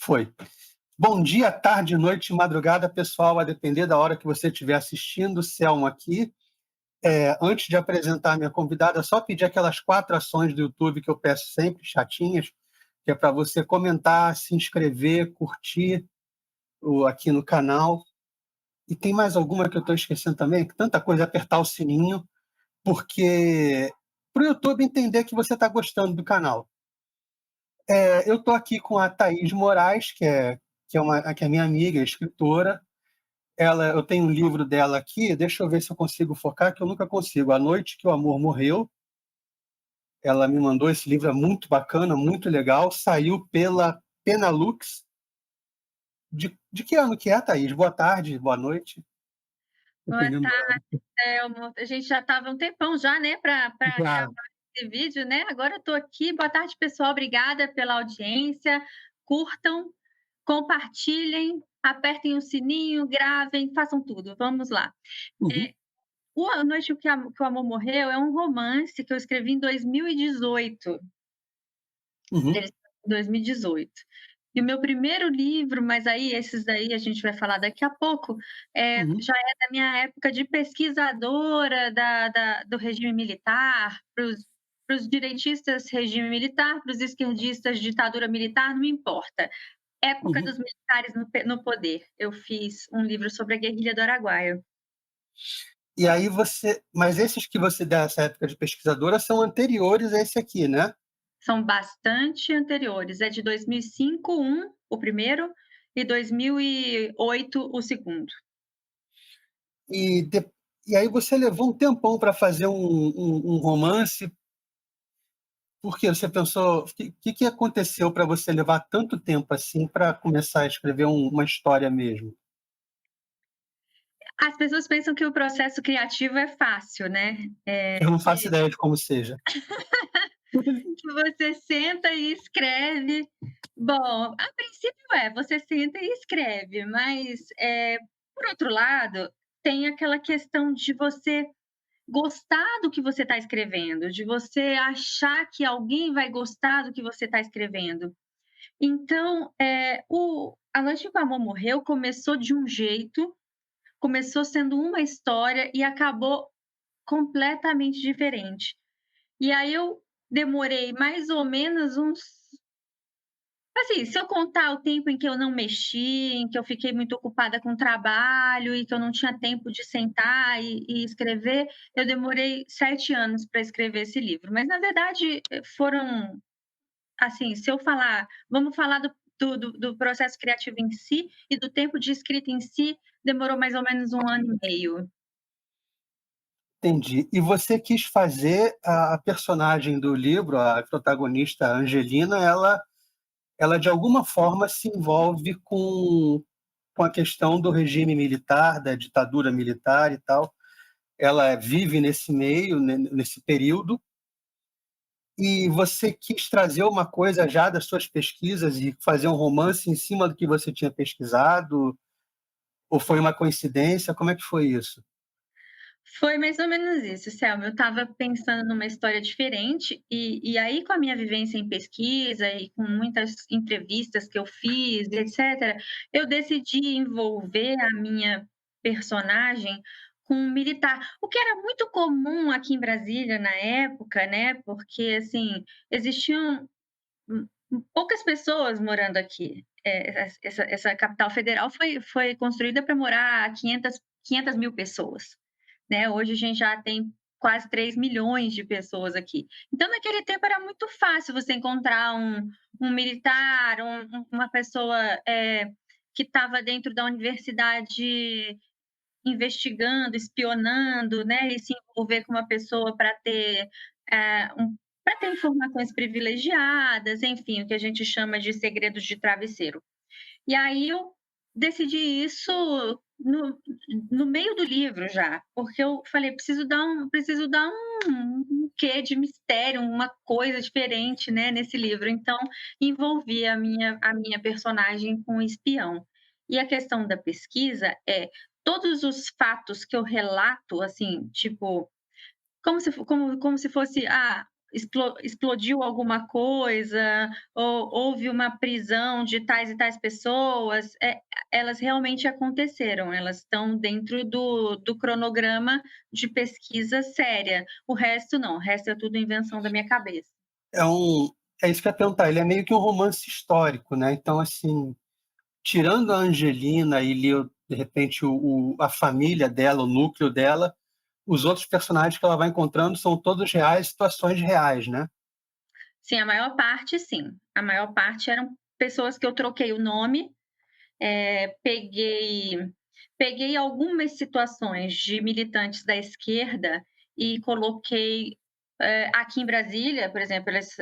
Foi. Bom dia, tarde, noite, madrugada, pessoal, a depender da hora que você estiver assistindo. Selma aqui. Antes de apresentar minha convidada, só pedir aquelas 4 ações do YouTube que eu peço sempre, chatinhas, que é para você comentar, se inscrever, curtir aqui no canal. E tem mais alguma que eu estou esquecendo também? Que tanta coisa, apertar o sininho, porque para o YouTube entender que você está gostando do canal. Eu estou aqui com a Thaís Moraes, que é minha amiga, escritora. Eu tenho um livro dela aqui, deixa eu ver se eu consigo focar, que eu nunca consigo. A Noite que o Amor Morreu. Ela me mandou esse livro, é muito bacana, muito legal. Saiu pela Penalux. De que ano que é, Thaís? Boa tarde, boa noite. Boa Dependendo do tarde, horário. Selma. A gente já estava um tempão já, né, para Já. gravar esse vídeo, né? Agora eu estou aqui. Boa tarde, pessoal. Obrigada pela audiência. Curtam, compartilhem, apertem o sininho, gravem, façam tudo. Vamos lá. Uhum, A Noite que o Amor Morreu é um romance que eu escrevi em 2018. uhum, Ele saiu em 2018. E o meu primeiro livro, mas aí esses daí a gente vai falar daqui a pouco, uhum. já é da minha época de pesquisadora do regime militar, para os direitistas regime militar, para os esquerdistas ditadura militar, não importa. Época Uhum. dos militares no poder. Eu fiz um livro sobre a guerrilha do Araguaia. E aí mas esses que você dá essa época de pesquisadora são anteriores a esse aqui, né? São bastante anteriores. É de 2005, o primeiro, e 2008, o segundo. E, de- e aí você levou um tempão para fazer um romance. Por quê? Você pensou, o que aconteceu para você levar tanto tempo assim para começar a escrever uma história mesmo? As pessoas pensam que o processo criativo é fácil, né, Eu não faço ideia de como seja. que você senta e escreve. Bom, a princípio você senta e escreve, mas, por outro lado, tem aquela questão de você gostar do que você está escrevendo, de você achar que alguém vai gostar do que você está escrevendo. Então, A Noite que o Amor Morreu começou de um jeito, começou sendo uma história e acabou completamente diferente. E aí eu demorei mais ou menos uns, assim, se eu contar o tempo em que eu não mexi, em que eu fiquei muito ocupada com o trabalho e que eu não tinha tempo de sentar e escrever, eu demorei 7 anos para escrever esse livro. Mas na verdade, foram, assim, se eu falar, vamos falar do processo criativo em si e do tempo de escrita em si, demorou mais ou menos 1 ano e meio. Entendi. E você quis fazer a personagem do livro, a protagonista Angelina, ela de alguma forma se envolve com a questão do regime militar, da ditadura militar e tal. Ela vive nesse meio, né, nesse período, e você quis trazer uma coisa já das suas pesquisas e fazer um romance em cima do que você tinha pesquisado, ou foi uma coincidência? Como é que foi isso? Foi mais ou menos isso, Selma. Eu estava pensando numa história diferente, e aí, com a minha vivência em pesquisa e com muitas entrevistas que eu fiz, e etcétera, eu decidi envolver a minha personagem com um militar, o que era muito comum aqui em Brasília na época, né, porque, assim, existiam poucas pessoas morando aqui. Essa capital federal foi construída para morar 500 mil pessoas, né? Hoje a gente já tem quase 3 milhões de pessoas aqui. Então, naquele tempo era muito fácil você encontrar um militar, uma pessoa que estava dentro da universidade investigando, espionando, né, e se envolver com uma pessoa para ter informações privilegiadas, enfim, o que a gente chama de segredos de travesseiro. E aí eu decidi isso no meio do livro já, porque eu falei: preciso dar um quê de mistério, uma coisa diferente, né, nesse livro. Então, envolvi a minha personagem com um espião. E a questão da pesquisa é, todos os fatos que eu relato, assim, tipo, como se fosse, explodiu alguma coisa, ou houve uma prisão de tais e tais pessoas, elas realmente aconteceram, elas estão dentro do cronograma de pesquisa séria. O resto não, o resto é tudo invenção da minha cabeça. É um é isso que eu ia perguntar, ele é meio que um romance histórico, né, então, assim, tirando a Angelina e Leo, de repente, a família dela, o núcleo dela, os outros personagens que ela vai encontrando são todos reais, situações reais, né? Sim, a maior parte sim. A maior parte eram pessoas que eu troquei o nome, peguei algumas situações de militantes da esquerda e coloquei, aqui em Brasília, por exemplo, eles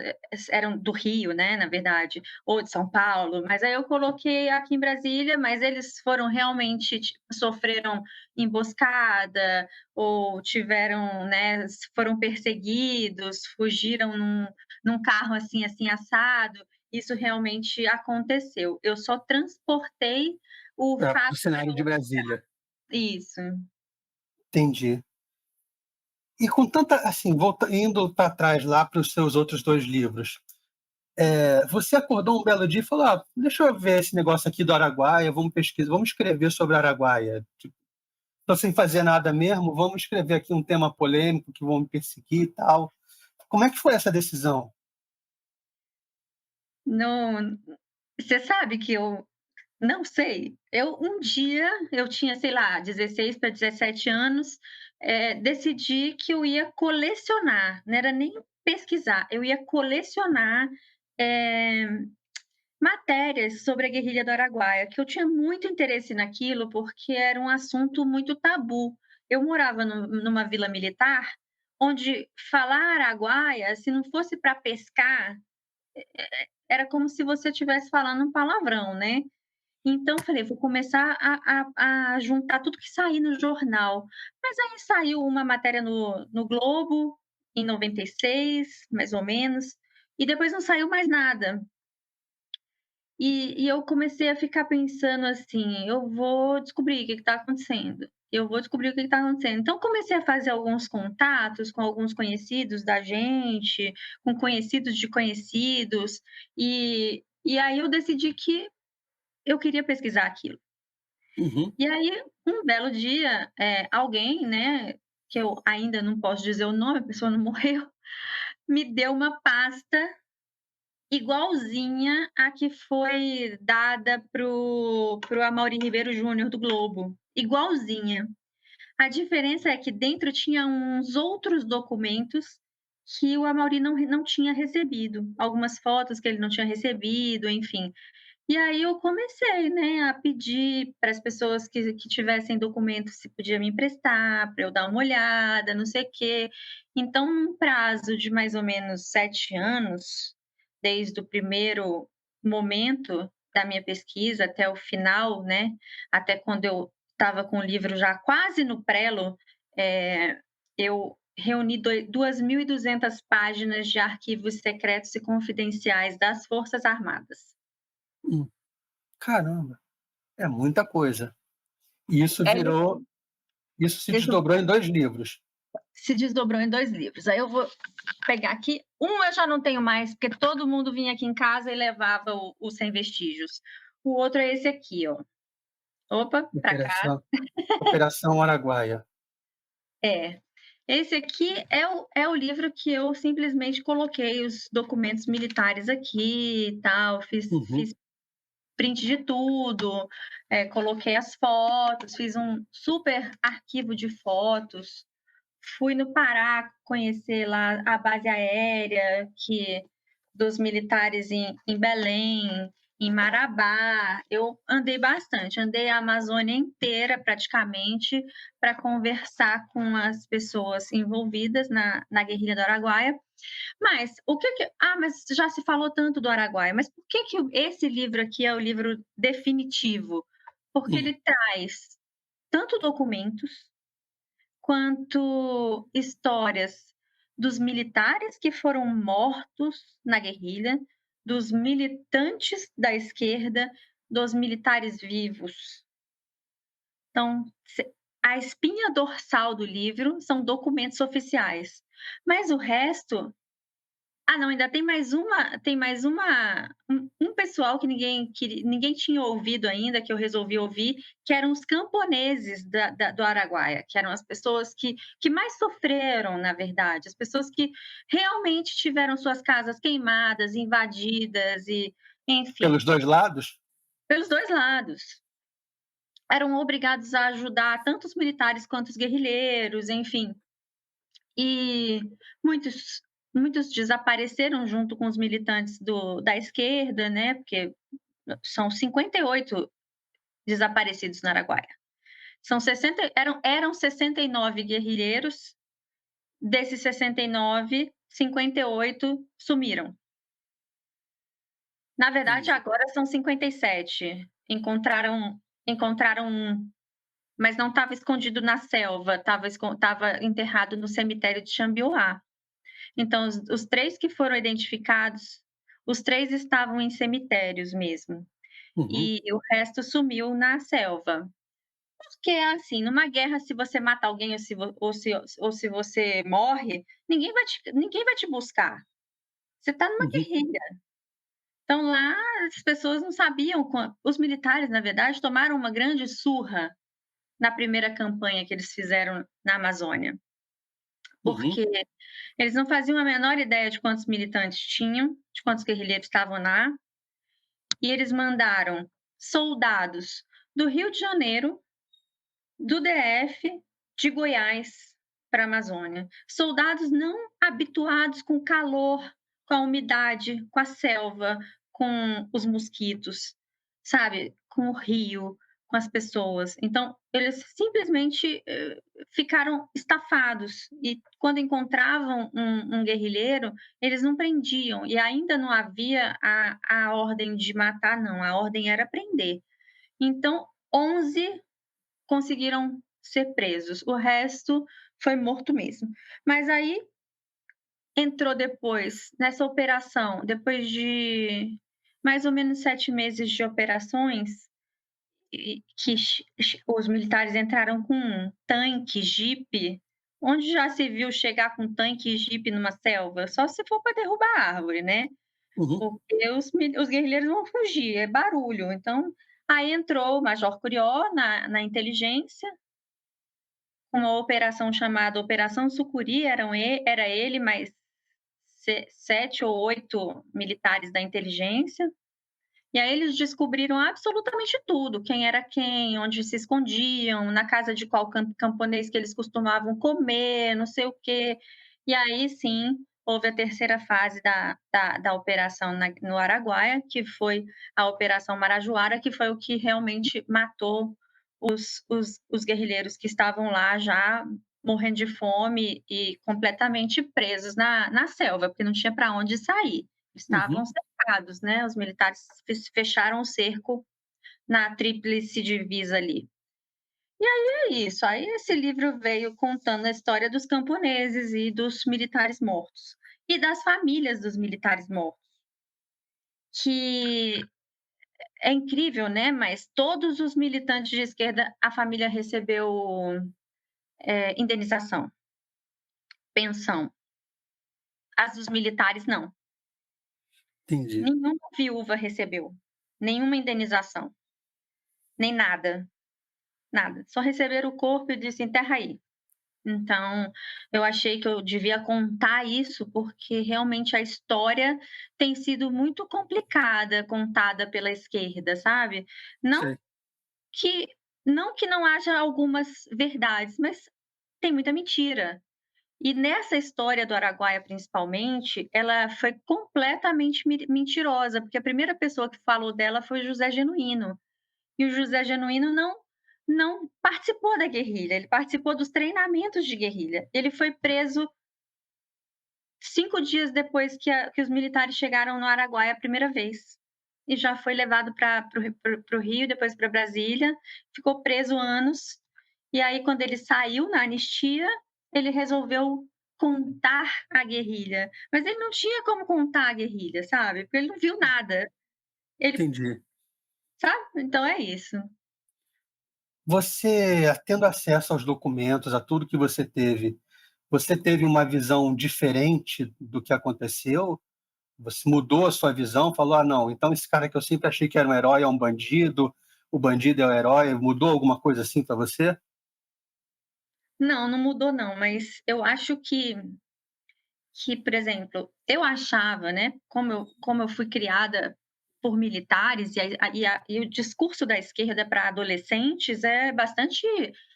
eram do Rio, né, na verdade, ou de São Paulo, mas aí eu coloquei aqui em Brasília, mas eles foram realmente, sofreram emboscada ou tiveram, né, foram perseguidos, fugiram num carro assim, assim, assado. Isso realmente aconteceu. Eu só transportei o Do fato cenário para de outro Brasília. isso. Entendi. E com tanta assim, indo para trás lá para os seus outros 2 livros, você acordou um belo dia e falou: "Ah, deixa eu ver esse negócio aqui do Araguaia, vamos pesquisar, vamos escrever sobre Araguaia. Tipo, tô sem fazer nada mesmo, vamos escrever aqui um tema polêmico que vão me perseguir e tal". Como é que foi essa decisão? Não, você sabe que eu não sei. Um dia eu tinha, sei lá, 16 para 17 anos, decidi que eu ia colecionar, não era nem pesquisar, eu ia colecionar, eh, matérias sobre a guerrilha do Araguaia, que eu tinha muito interesse naquilo, porque era um assunto muito tabu. Eu morava numa vila militar, onde falar Araguaia, se não fosse para pescar, era como se você estivesse falando um palavrão, né. Então falei: "Vou começar a juntar tudo que sair no jornal". Mas aí saiu uma matéria no Globo, em 96, mais ou menos, e depois não saiu mais nada. E eu comecei a ficar pensando assim: "Eu vou descobrir o que está acontecendo, eu vou descobrir o que está acontecendo". Então comecei a fazer alguns contatos com alguns conhecidos da gente, com conhecidos de conhecidos, e aí eu decidi que eu queria pesquisar aquilo. Uhum. E aí, um belo dia, alguém, né, que eu ainda não posso dizer o nome, a pessoa não morreu, me deu uma pasta igualzinha à que foi dada pro Amaury Ribeiro Júnior, do Globo, igualzinha. A diferença é que dentro tinha uns outros documentos que o Amaury não tinha recebido, algumas fotos que ele não tinha recebido, enfim. E aí eu comecei, né, a pedir para as pessoas que tivessem documentos se podia me emprestar, para eu dar uma olhada, não sei o quê. Então, num prazo de mais ou menos 7 anos, desde o primeiro momento da minha pesquisa até o final, né, até quando eu estava com o livro já quase no prelo, eu reuni 2.200 páginas de arquivos secretos e confidenciais das Forças Armadas. Hum. Caramba, é muita coisa. E É isso. isso se Deixa eu desdobrou em 2 livros. Se desdobrou em 2 livros. Aí eu vou pegar aqui, um eu já não tenho mais, porque todo mundo vinha aqui em casa e levava o Sem Vestígios. O outro é esse aqui, ó. Opa, pra cá. Operação Araguaia. É. Esse aqui é o livro que eu simplesmente coloquei os documentos militares aqui e tal, Uhum. fiz print de tudo, coloquei as fotos, fiz um super arquivo de fotos. Fui no Pará conhecer lá a base aérea dos militares em Belém, em Marabá. Eu andei bastante, andei a Amazônia inteira praticamente para conversar com as pessoas envolvidas na guerrilha do Araguaia. Mas mas já se falou tanto do Araguaia, mas por que esse livro aqui é o livro definitivo? Porque Hum. ele traz tanto documentos quanto histórias dos militares que foram mortos na guerrilha, dos militantes da esquerda, dos militares vivos. Então, a espinha dorsal do livro são documentos oficiais, mas o resto Ah, não, ainda tem mais um pessoal que ninguém tinha ouvido ainda, que eu resolvi ouvir, que eram os camponeses do Araguaia, que eram as pessoas que mais sofreram, na verdade, as pessoas que realmente tiveram suas casas queimadas, invadidas e, enfim, Pelos 2 lados? pelos 2 lados. Eram obrigados a ajudar tanto os militares quanto os guerrilheiros, enfim. E muitos muitos desapareceram junto com os militantes da esquerda, né, porque são 58 desaparecidos no Araguaia. São 60 eram 69 guerrilheiros, desses 69, 58 sumiram. Na verdade, Entendi. agora são 57. Encontraram um, mas não estava escondido na selva, estava enterrado no cemitério de Xambioá. Então, os 3 que foram identificados, os 3 estavam em cemitérios mesmo, Uhum. e o resto sumiu na selva. Porque, assim, numa guerra, se você mata alguém ou se você morre, ninguém vai te buscar. Você está numa Uhum. guerrilha. Então lá as pessoas não sabiam quan os militares, na verdade, tomaram uma grande surra na primeira campanha que eles fizeram na Amazônia, Uhum. porque eles não faziam a menor ideia de quantos militantes tinham, de quantos guerrilheiros estavam lá, e eles mandaram soldados do Rio de Janeiro, do DF, de Goiás para a Amazônia. Soldados não habituados com o calor, com a umidade, com a selva, com os mosquitos, sabe, com o rio, com as pessoas. Então, eles simplesmente ficaram estafados e quando encontravam um guerrilheiro, eles não prendiam e ainda não havia a ordem de matar, não, a ordem era prender. Então, 11 conseguiram ser presos, o resto foi morto mesmo. Mas aí entrou depois, nessa operação, depois de mais ou menos 7 meses de operações, os militares entraram com um tanque, jipe, onde já se viu chegar com tanque e jipe numa selva? Só se for para derrubar árvore, né, Uhum. porque os guerrilheiros vão fugir, é barulho. Então, aí entrou o major Curió na inteligência, uma operação chamada Operação Sucuri, era ele mais 7 ou 8 militares da inteligência, e aí eles descobriram absolutamente tudo, quem era quem, onde se escondiam, na casa de qual camponês que eles costumavam comer, não sei o quê. E aí sim, houve a terceira fase da operação no Araguaia, que foi a Operação Marajoara, que foi o que realmente matou os guerrilheiros que estavam lá já morrendo de fome e completamente presos na selva, porque não tinha para onde sair. Estavam Uhum. cercados, né? Os militares fecharam o cerco na tríplice divisa ali. E aí é isso. Aí esse livro veio contando a história dos camponeses e dos militares mortos e das famílias dos militares mortos, que é incrível, né? Mas todos os militantes de esquerda, a família recebeu indenização, pensão. As dos militares não. Entendi. Nenhuma viúva recebeu nenhuma indenização, nem nada. Nada, só receberam o corpo e disse: "Enterra aí". Então, eu achei que eu devia contar isso, porque realmente a história tem sido muito complicada contada pela esquerda, sabe. Não Sei. que não haja algumas verdades, mas tem muita mentira. E nessa história do Araguaia, principalmente, ela foi completamente mentirosa, porque a primeira pessoa que falou dela foi José Genuíno. E o José Genuíno não participou da guerrilha, ele participou dos treinamentos de guerrilha. Ele foi preso 5 dias depois que os militares chegaram no Araguaia a primeira vez. E já foi levado para o Rio, depois para Brasília, ficou preso anos. E aí, quando ele saiu na anistia, ele resolveu contar a guerrilha. Mas ele não tinha como contar a guerrilha, sabe? Porque ele não viu nada. Ele, Entendi. sabe? Então é isso. Você, tendo acesso aos documentos, a tudo que você teve, Você teve uma visão diferente do que aconteceu? Você mudou a sua visão, falou: "Ah, não, então esse cara que eu sempre achei que era um herói é um bandido, o bandido é o herói", mudou alguma coisa assim para você? Não, não mudou não, mas eu acho que, por exemplo, eu achava, né, como eu fui criada por militares e o discurso da esquerda para adolescentes é bastante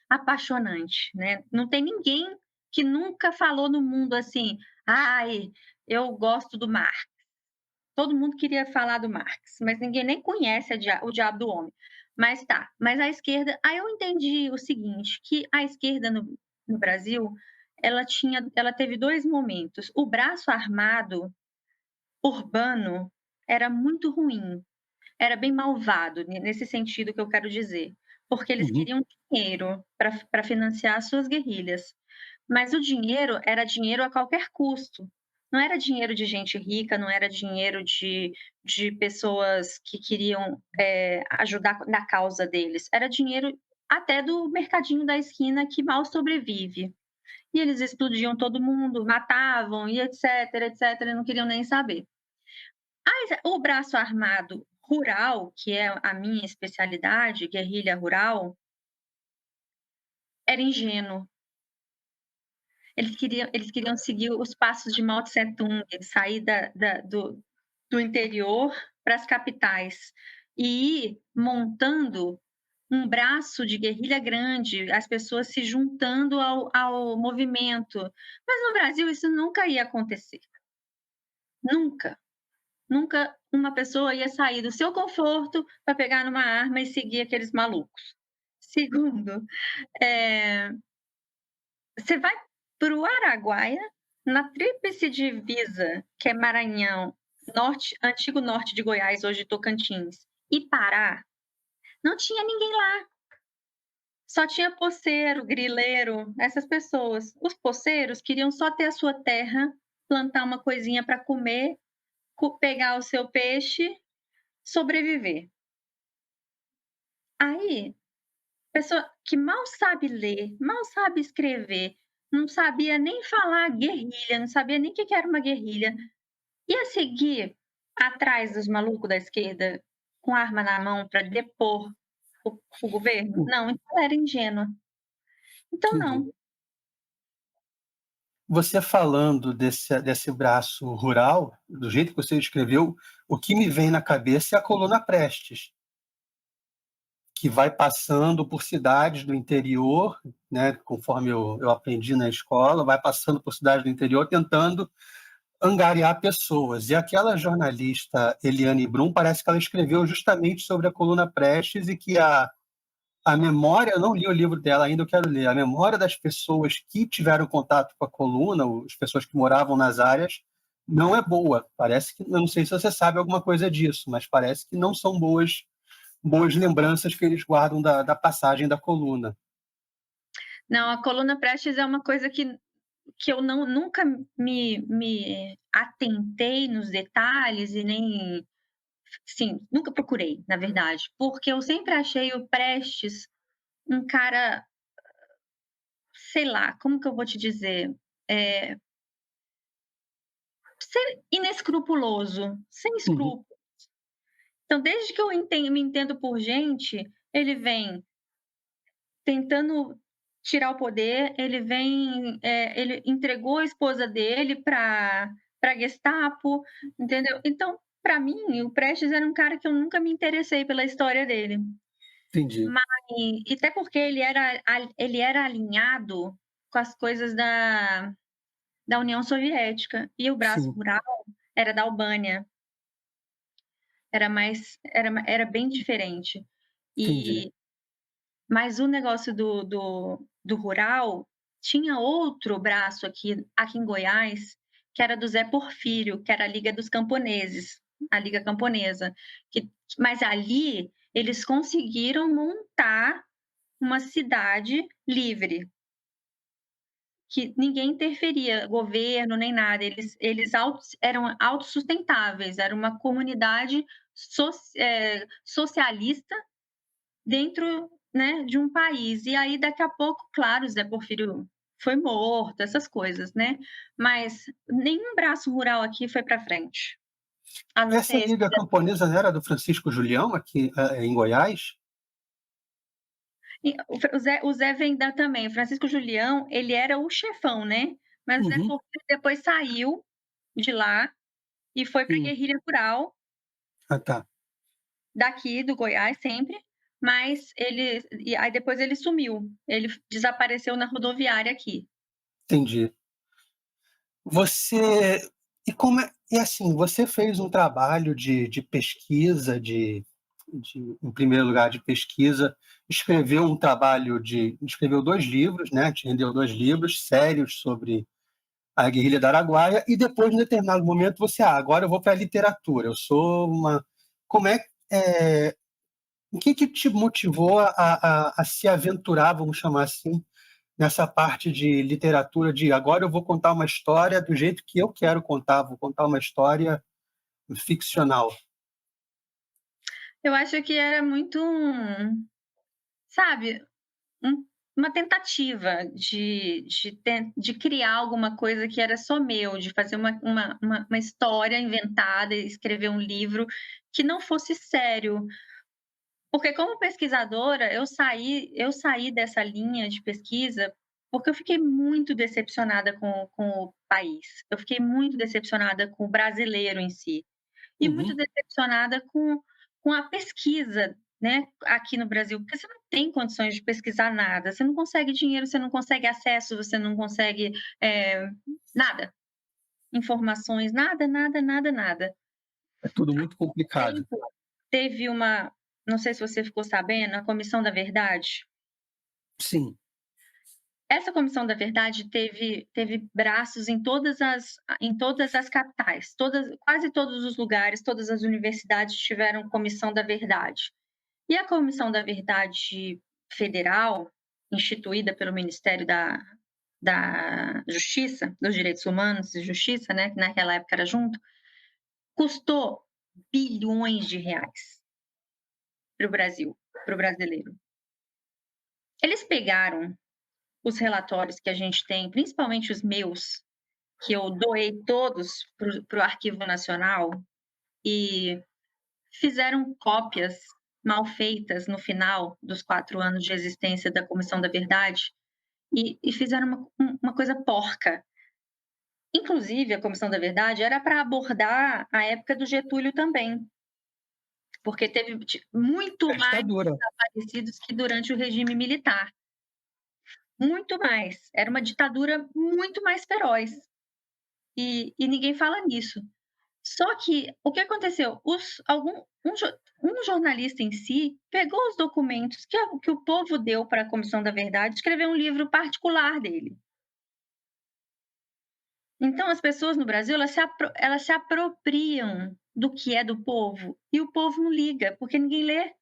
apaixonante, né. Não tem ninguém que nunca falou no mundo assim: "Ai, eu gosto do Marx". Todo mundo queria falar do Marx, mas ninguém nem conhece o Diabo do Homem. Mas tá, mas a esquerda aí eu entendi o seguinte, que a esquerda no Brasil, ela teve 2 momentos. O braço armado urbano era muito ruim, era bem malvado, nesse sentido que eu quero dizer, porque eles Uhum. queriam dinheiro para financiar as suas guerrilhas. Mas o dinheiro era dinheiro a qualquer custo. Não era dinheiro de gente rica, não era dinheiro de pessoas que queriam, ajudar na causa deles. Era dinheiro até do mercadinho da esquina que mal sobrevive. E eles explodiam todo mundo, matavam e etcétera, etcétera, não queriam nem saber. Mas o braço armado rural, que é a minha especialidade, guerrilha rural, era ingênuo. Eles queriam seguir os passos de Mao Tse Tung, sair do interior para as capitais e ir montando um braço de guerrilha grande, as pessoas se juntando ao movimento. Mas no Brasil isso nunca ia acontecer, nunca. Nunca uma pessoa ia sair do seu conforto para pegar numa arma e seguir aqueles malucos. Segundo, eh você vai para o Araguaia, na tríplice divisa, que é Maranhão, norte antigo norte de Goiás, hoje Tocantins, e Pará, não tinha ninguém lá, só tinha poceiro, grileiro, essas pessoas. Os poceiros queriam só ter a sua terra, plantar uma coisinha para comer, pegar o seu peixe, sobreviver. Aí, pessoa que mal sabe ler, mal sabe escrever, não sabia nem falar guerrilha, não sabia nem o que que era uma guerrilha, ia seguir atrás dos malucos da esquerda com arma na mão para depor o governo? Não, então ela era ingênua. Então Entendi. não. Você falando desse braço rural, do jeito que você descreveu, o que me vem na cabeça é a coluna Prestes, que vai passando por cidades do interior, né, conforme eu aprendi na escola, vai passando por cidades do interior tentando angariar pessoas. E aquela jornalista Eliane Brum, parece que ela escreveu justamente sobre a coluna Prestes e que a memória, eu não li o livro dela ainda, eu quero ler, a memória das pessoas que tiveram contato com a coluna, as pessoas que moravam nas áreas, não é boa. Parece que, eu não sei se você sabe alguma coisa disso, mas parece que não são boas lembranças que eles guardam da passagem da coluna. Não, a coluna Prestes é uma coisa que eu nunca me atentei nos detalhes e nem sim, nunca procurei, na verdade, porque eu sempre achei o Prestes um cara, sei lá, como que eu vou te dizer? Eh, Ser inescrupuloso, sem Uhum. escrúpulo. Então, desde que eu me entendo por gente, ele vem tentando tirar o poder, ele entregou a esposa dele para Gestapo, entendeu? Então, para mim, o Prestes era um cara que eu nunca me interessei pela história dele. Entendi. Mas e até porque ele era alinhado com as coisas da União Soviética, e o braço Sim, rural era da Albânia. Era bem diferente. entendi. E mas o negócio do rural tinha outro braço aqui em Goiás, que era do Zé Porfírio, que era a Liga dos Camponeses, a Liga Camponesa, que mas ali eles conseguiram montar uma cidade livre, que ninguém interferia, governo nem nada, eles eram autossustentáveis, era uma comunidade socialista dentro, né, de um país. E aí daqui a pouco, claro, Zé Porfírio foi morto, essas coisas, né. Mas nenhum braço rural aqui foi para frente, a não Essa ser esse. Liga Camponesa não era do Francisco Julião, aqui, em Goiás? E o Zé Venda também, o Francisco Julião, ele era o chefão, né, mas o Zé Uhum, Porfírio depois saiu de lá e foi pra sim. guerrilha rural, Ah, tá, daqui do Goiás sempre, mas aí depois ele sumiu, ele desapareceu na rodoviária aqui. entendi. Você e assim, você fez um trabalho de pesquisa, em primeiro lugar, de pesquisa, escreveu 2 livros, né, te rendeu 2 livros sérios sobre a guerrilha do Araguaia e depois, em determinado momento, você: "Ah, agora eu vou para a literatura, eu sou uma". Como é o que te motivou a se aventurar, vamos chamar assim, nessa parte de literatura de agora eu vou contar uma história do jeito que eu quero contar, vou contar uma história ficcional. Eu acho que era muito sabe, um uma tentativa de criar alguma coisa que era só meu, de fazer uma história inventada e escrever um livro que não fosse sério. Porque como pesquisadora, eu saí dessa linha de pesquisa, porque eu fiquei muito decepcionada com o país. Eu fiquei muito decepcionada com o brasileiro em si. E muito Uhum. decepcionada com a pesquisa, né, aqui no Brasil, porque você não tem condições de pesquisar nada, você não consegue dinheiro, você não consegue acesso, você não consegue, nada, informações, nada, nada, nada, nada. É tudo muito Há pouco complicado. tempo teve uma, não sei se você ficou sabendo, a Comissão da Verdade. Sim. Essa Comissão da Verdade teve braços em todas as capitais, quase todos os lugares, todas as universidades tiveram Comissão da Verdade. E a Comissão da Verdade Federal, instituída pelo Ministério da Justiça, dos Direitos Humanos e Justiça, né, que naquela época era junto, custou bilhões de reais para o Brasil, para o brasileiro. Eles pegaram os relatórios que a gente tem, principalmente os meus, que eu doei todos para o Arquivo Nacional, e fizeram cópias mal feitas no final dos 4 anos de existência da Comissão da Verdade, e fizeram uma coisa porca. Inclusive, a Comissão da Verdade era para abordar a época do Getúlio também, porque teve muito É mais ditadura. desaparecidos que durante o regime militar, muito mais. Era uma ditadura muito mais feroz, e ninguém fala nisso. Só que o que aconteceu? Um jornalista em si pegou os documentos que o povo deu para a Comissão da Verdade, escreveu um livro particular dele. Então as pessoas no Brasil, elas se apropriam do que é do povo, e o povo não liga, porque ninguém lê.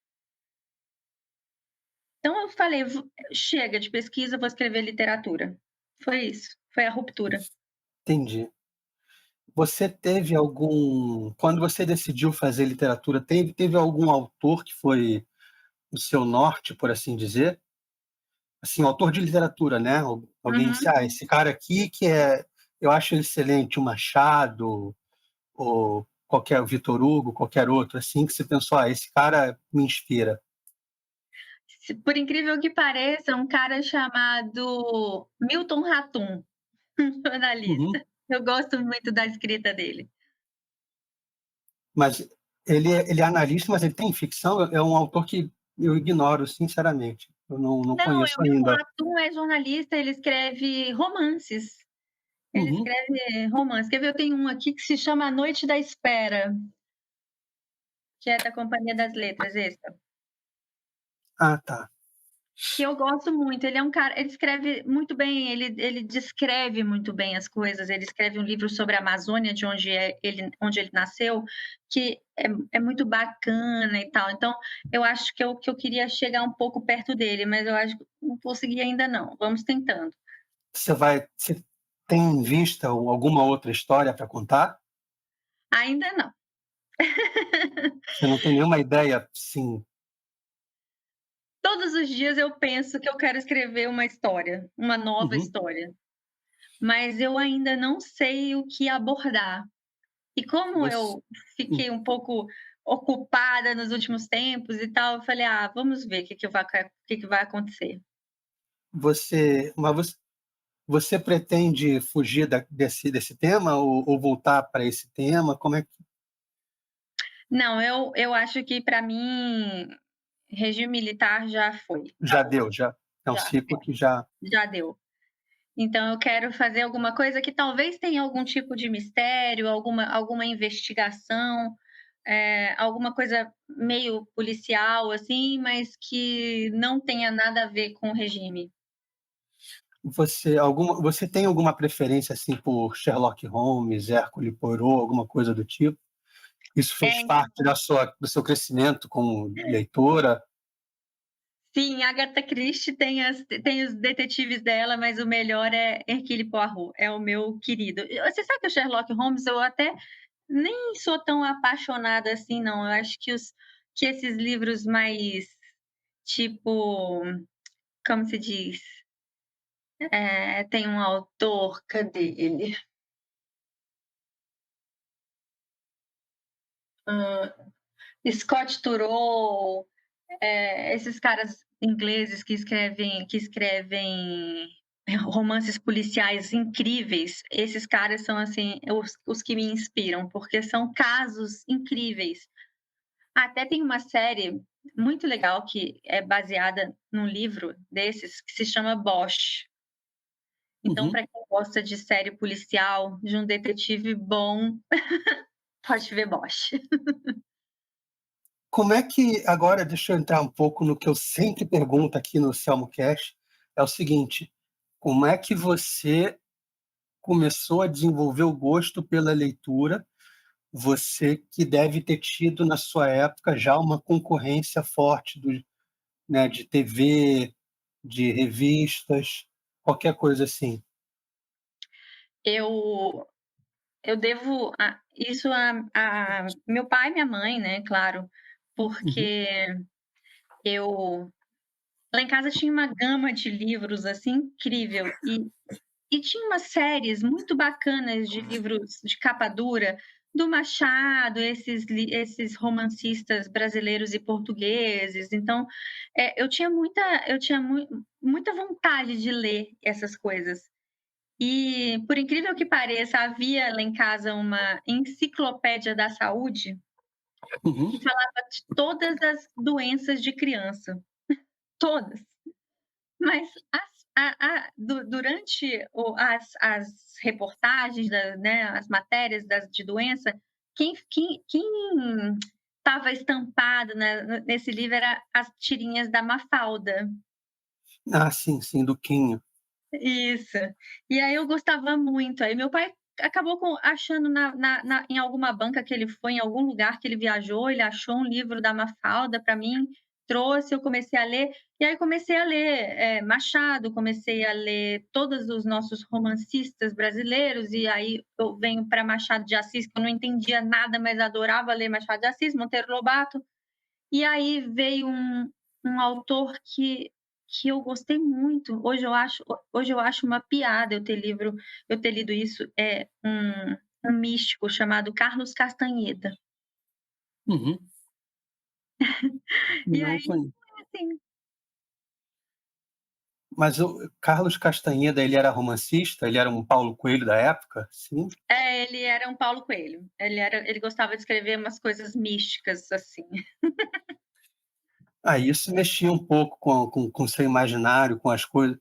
Então eu falei: Chega de pesquisa, vou escrever literatura". Foi isso, foi a ruptura. Entendi. Você teve algum quando você decidiu fazer literatura, teve algum autor que foi o seu norte, por assim dizer? Assim, autor de literatura, né, alguém disse: Uhum. "Ah, esse cara aqui que eu acho ele excelente", o Machado ou qualquer Victor Hugo, qualquer outro, assim, que você pensou: "Ah, esse cara me inspira". Por incrível que pareça, um cara chamado Milton Ratum, um Uhum. jornalista. Eu gosto muito da escrita dele. Mas ele é analista, mas ele tem ficção? É um autor que eu ignoro, sinceramente. Eu não Não, conheço o Milton ainda. Ratum é jornalista, ele escreve romances. Ele Uhum. escreve romance. Quer ver? Eu tenho um aqui que se chama A Noite da Espera, que é da Companhia das Letras, esse. Ah, tá. Que eu gosto muito. Ele é um cara, ele escreve muito bem, ele descreve muito bem as coisas. Ele escreve um livro sobre a Amazônia, de onde ele nasceu, que é muito bacana e tal. Então, eu acho que eu queria chegar um pouco perto dele, mas eu acho que não consegui ainda não. Vamos tentando. Você tem em vista alguma outra história para contar? Ainda não. Você não tem nenhuma ideia, sim. todos os dias eu penso que eu quero escrever uma história, uma nova Uhum, história, mas eu ainda não sei o que abordar. E como você eu hum, fiquei um pouco ocupada nos últimos tempos e tal, eu falei: "Ah, vamos ver o que que vai acontecer". mas você pretende fugir desse tema ou voltar para esse tema? Como é que Não, eu acho que para mim regime militar já foi, já acabou, deu, já é um já, ciclo que já já deu. Então eu quero fazer alguma coisa que talvez tenha algum tipo de mistério, alguma investigação, alguma coisa meio policial, assim, mas que não tenha nada a ver com o regime. você tem alguma preferência, assim, por Sherlock Holmes, Hercule Poirot, alguma coisa do tipo? Isso fez É, parte do seu crescimento como leitora? sim, Agatha Christie tem os detetives dela, mas o melhor é Hercule Poirot, é o meu querido. Você sabe que o Sherlock Holmes eu até nem sou tão apaixonada assim não, eu acho que esses livros mais, tipo, como se diz? Tem um autor, cadê ele? Hã, Scott Turow, esses caras ingleses que escrevem romances policiais incríveis, esses caras são, assim, os que me inspiram, porque são casos incríveis. Até tem uma série muito legal que é baseada num livro desses, que se chama Bosch. Então, Uhum. para quem gosta de série policial, de um detetive bom, pode ver Bosch. Como é que agora deixa eu entrar um pouco no que eu sempre pergunto aqui no Selmocast, é o seguinte: como é que você começou a desenvolver o gosto pela leitura? Você que deve ter tido na sua época já uma concorrência forte né, de TV, de revistas, qualquer coisa assim. Eu eu devo isso a meu pai e minha mãe, né, claro, Uhum, porque eu lá em casa tinha uma gama de livros, assim, incrível, e tinha umas séries muito bacanas de livros de capa dura, do Machado, esses romancistas brasileiros e portugueses, então, eu tinha muita vontade de ler essas coisas. E, por incrível que pareça, havia lá em casa uma enciclopédia da saúde uhum. que falava de todas as doenças de criança, todas. Mas durante as reportagens, né, as matérias de doença, quem estava estampado nesse livro era as tirinhas da Mafalda. Ah, sim, sim, do Quinho. Isso. E aí eu gostava muito. Aí meu pai acabou achando em alguma banca que ele foi, em algum lugar que ele viajou, ele achou um livro da Mafalda para mim, trouxe, eu comecei a ler, e aí comecei a ler, Machado, comecei a ler todos os nossos romancistas brasileiros, e aí eu venho para Machado de Assis, que eu não entendia nada, mas adorava ler Machado de Assis, Monteiro Lobato. E aí veio um autor que eu gostei muito. Hoje eu acho uma piada eu ter lido isso, um místico chamado Carlos Castanheda. Uhum. E Não aí, conhe assim, Mas o Carlos Castanheda, ele era romancista? Ele era um Paulo Coelho da época? Sim? ele era um Paulo Coelho. Ele gostava de escrever umas coisas místicas, assim. Ah, isso mexia um pouco com o seu imaginário, com as coisas.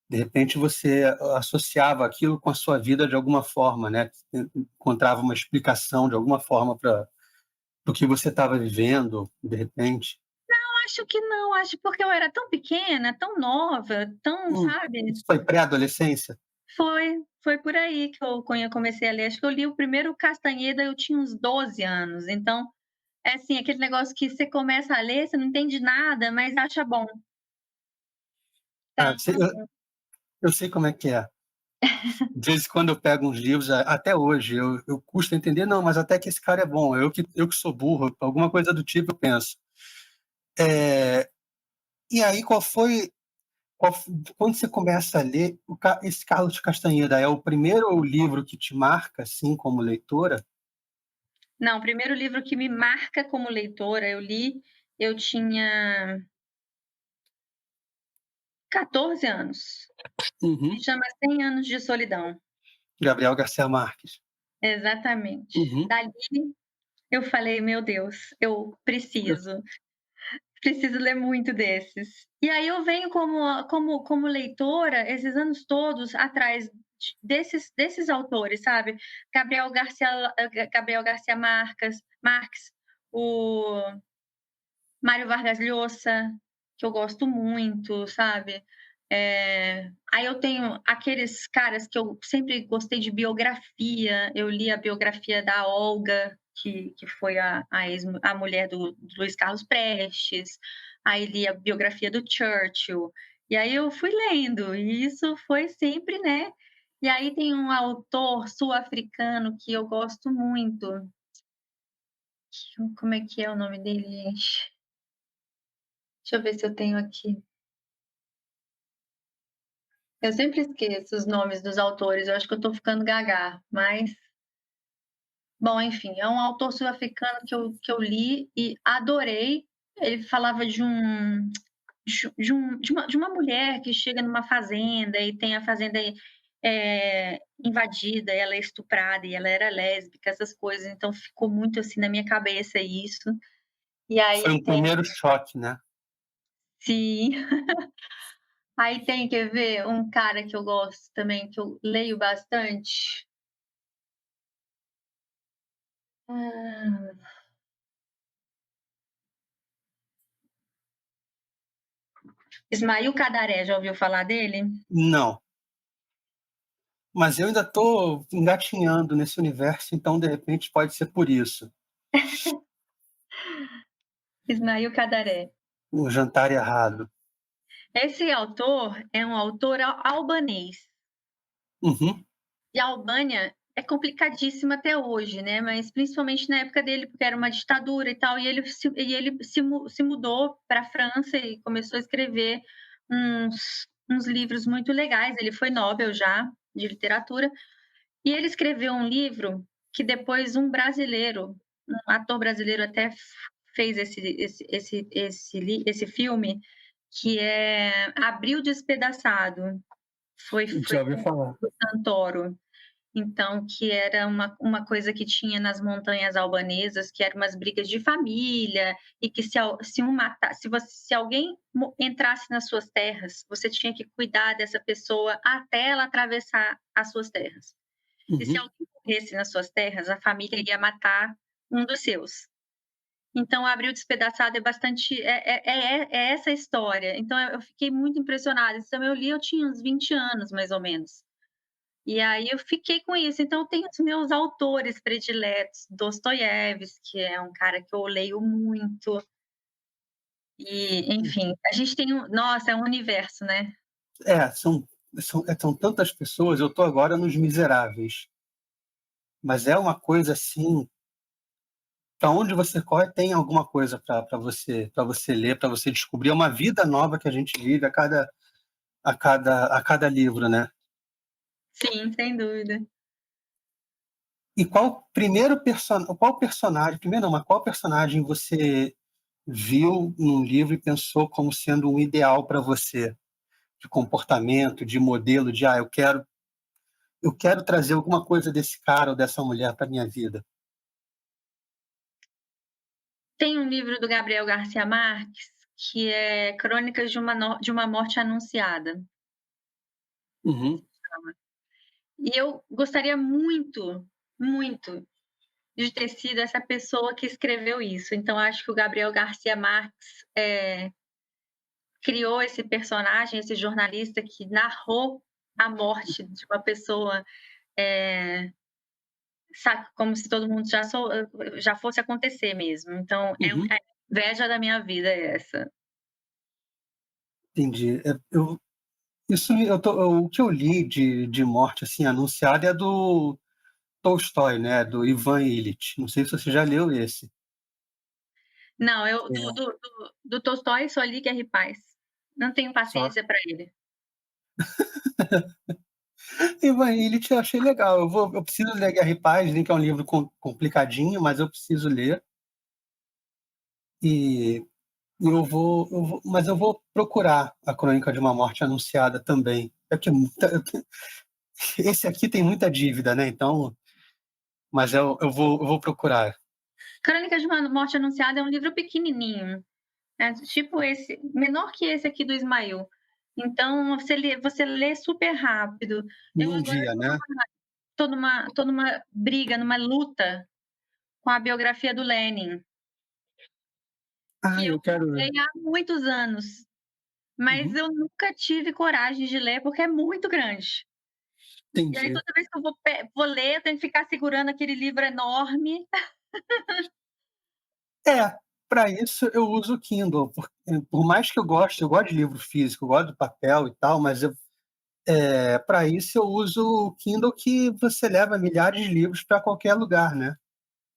De repente você associava aquilo com a sua vida de alguma forma, né? Encontrava uma explicação de alguma forma para do que você estava vivendo, de repente. Acho que não, acho porque eu era tão pequena, tão nova, tão, sabe? Isso foi pré-adolescência? Foi por aí que eu comecei a ler. Acho que eu li o primeiro Castanheda, eu tinha uns 12 anos, então, é assim, aquele negócio que você começa a ler, você não entende nada, mas acha bom. Ah, Então, eu sei como é que é. De vez em quando eu pego uns livros, até hoje, eu custo entender, não, mas até que esse cara é bom, eu que sou burro, alguma coisa do tipo eu penso. E aí, quando você começa a ler, esse Carlos Castanheira é o primeiro livro que te marca, assim, como leitora? Não, o primeiro livro que me marca como leitora, eu tinha 14 anos. Se Uhum. chama 100 Anos de Solidão. Gabriel Garcia Marques. Exatamente. Uhum. Dali eu falei: "Meu Deus, eu preciso ler muito desses". E aí eu venho como leitora, esses anos todos atrás desses autores, sabe. Gabriel Garcia Marques, o Mário Vargas Llosa, que eu gosto muito, sabe. Aí eu tenho aqueles caras que eu sempre gostei de biografia, eu li a biografia da Olga, que foi a mulher do Luiz Carlos Prestes, aí li a biografia do Churchill, e aí eu fui lendo, e isso foi sempre, né. E aí tem um autor sul-africano que eu gosto muito, como é que é o nome dele, gente? Deixa eu ver se eu tenho aqui. Eu sempre esqueço os nomes dos autores, eu acho que eu tô ficando gaga, mas bom, enfim, é um autor sul-africano que eu li e adorei. Ele falava de uma mulher que chega numa fazenda e tem a fazenda, invadida, ela é estuprada e ela era lésbica, essas coisas, então ficou muito, assim, na minha cabeça isso. E Foi aí um tem primeiro choque, né? sim. Aí tem, quer ver, um cara que eu gosto também, que eu leio bastante. Ah, Ismail Cadaré, já ouviu falar dele? Não, mas eu ainda estou engatinhando nesse universo, então, de repente, pode ser por isso. Ismail Cadaré. O Jantar Errado. Esse autor é um autor albanês. Uhum. E a Albânia é complicadíssima até hoje, né, mas principalmente na época dele, porque era uma ditadura e tal, e ele se mudou para a França e começou a escrever uns livros muito legais. Ele foi Nobel já, de literatura, e ele escreveu um livro que depois um ator brasileiro até fez esse filme, que é Abril Despedaçado. Foi Já ouvi falar. do Santoro. Então, que era uma coisa que tinha nas montanhas albanesas, que eram umas brigas de família, e que se um mata se alguém entrasse nas suas terras, você tinha que cuidar dessa pessoa até ela atravessar as suas terras. E se Uhum. alguém morresse nas suas terras, a família iria matar um dos seus. Então, Abril Despedaçado é bastante é essa história. Então eu fiquei muito impressionada. Então eu li, eu tinha uns 20 anos, mais ou menos. E aí eu fiquei com isso. Então eu tenho os meus autores prediletos, Dostoiévski, que é um cara que eu leio muito, e enfim, a gente tem nossa, é um universo, né. É, são tantas pessoas, eu estou agora nos Miseráveis, mas é uma coisa assim, para onde você corre tem alguma coisa para você ler, para você descobrir. É uma vida nova que a gente vive a cada livro, né? Sim, sem dúvida. E qual personagem, primeiro não, mas qual personagem você viu num livro e pensou como sendo um ideal para você, de comportamento, de modelo, de eu quero trazer alguma coisa desse cara ou dessa mulher para minha vida. Tem um livro do Gabriel Garcia Marques, que é Crônicas de uma Morte Anunciada. Uhum. E eu gostaria muito, muito de ter sido essa pessoa que escreveu isso. Então acho que o Gabriel Garcia Marques, criou esse personagem, esse jornalista que narrou a morte de uma pessoa, eh, como se todo mundo já fosse acontecer mesmo. Então Uhum. a inveja da minha vida é essa. Entendi. O que eu li de morte assim anunciada é do Tolstói, né? Do Ivan Ilitch. Não sei se você já leu esse. Não, eu É. do Tolstói só li Guerra e Paz. Não tenho Só. paciência para ele. Evanillion eu achei legal. Eu preciso ler Guerra e Paz, que é um livro complicadinho, mas eu preciso ler. E mas eu vou procurar a Crônica de uma Morte Anunciada também. É que esse aqui tem muita dívida, né? Então, mas eu vou procurar. Crônica de uma Morte Anunciada é um livro pequenininho, é tipo esse, menor que esse aqui do Ismael. Então você lê super rápido. Eu Num agora dia, né? tô numa briga, numa luta com a biografia do Lenin, Ah, que eu eu quero ler. comprei há muitos anos, mas Uhum, eu nunca tive coragem de ler, porque é muito grande. E aí entendi. toda vez que eu vou ler, eu tenho que ficar segurando aquele livro enorme. É, para isso eu uso o Kindle, por mais que eu gosto de livro físico, eu gosto do papel e tal, mas para isso eu uso o Kindle, que você leva milhares de livros para qualquer lugar, né?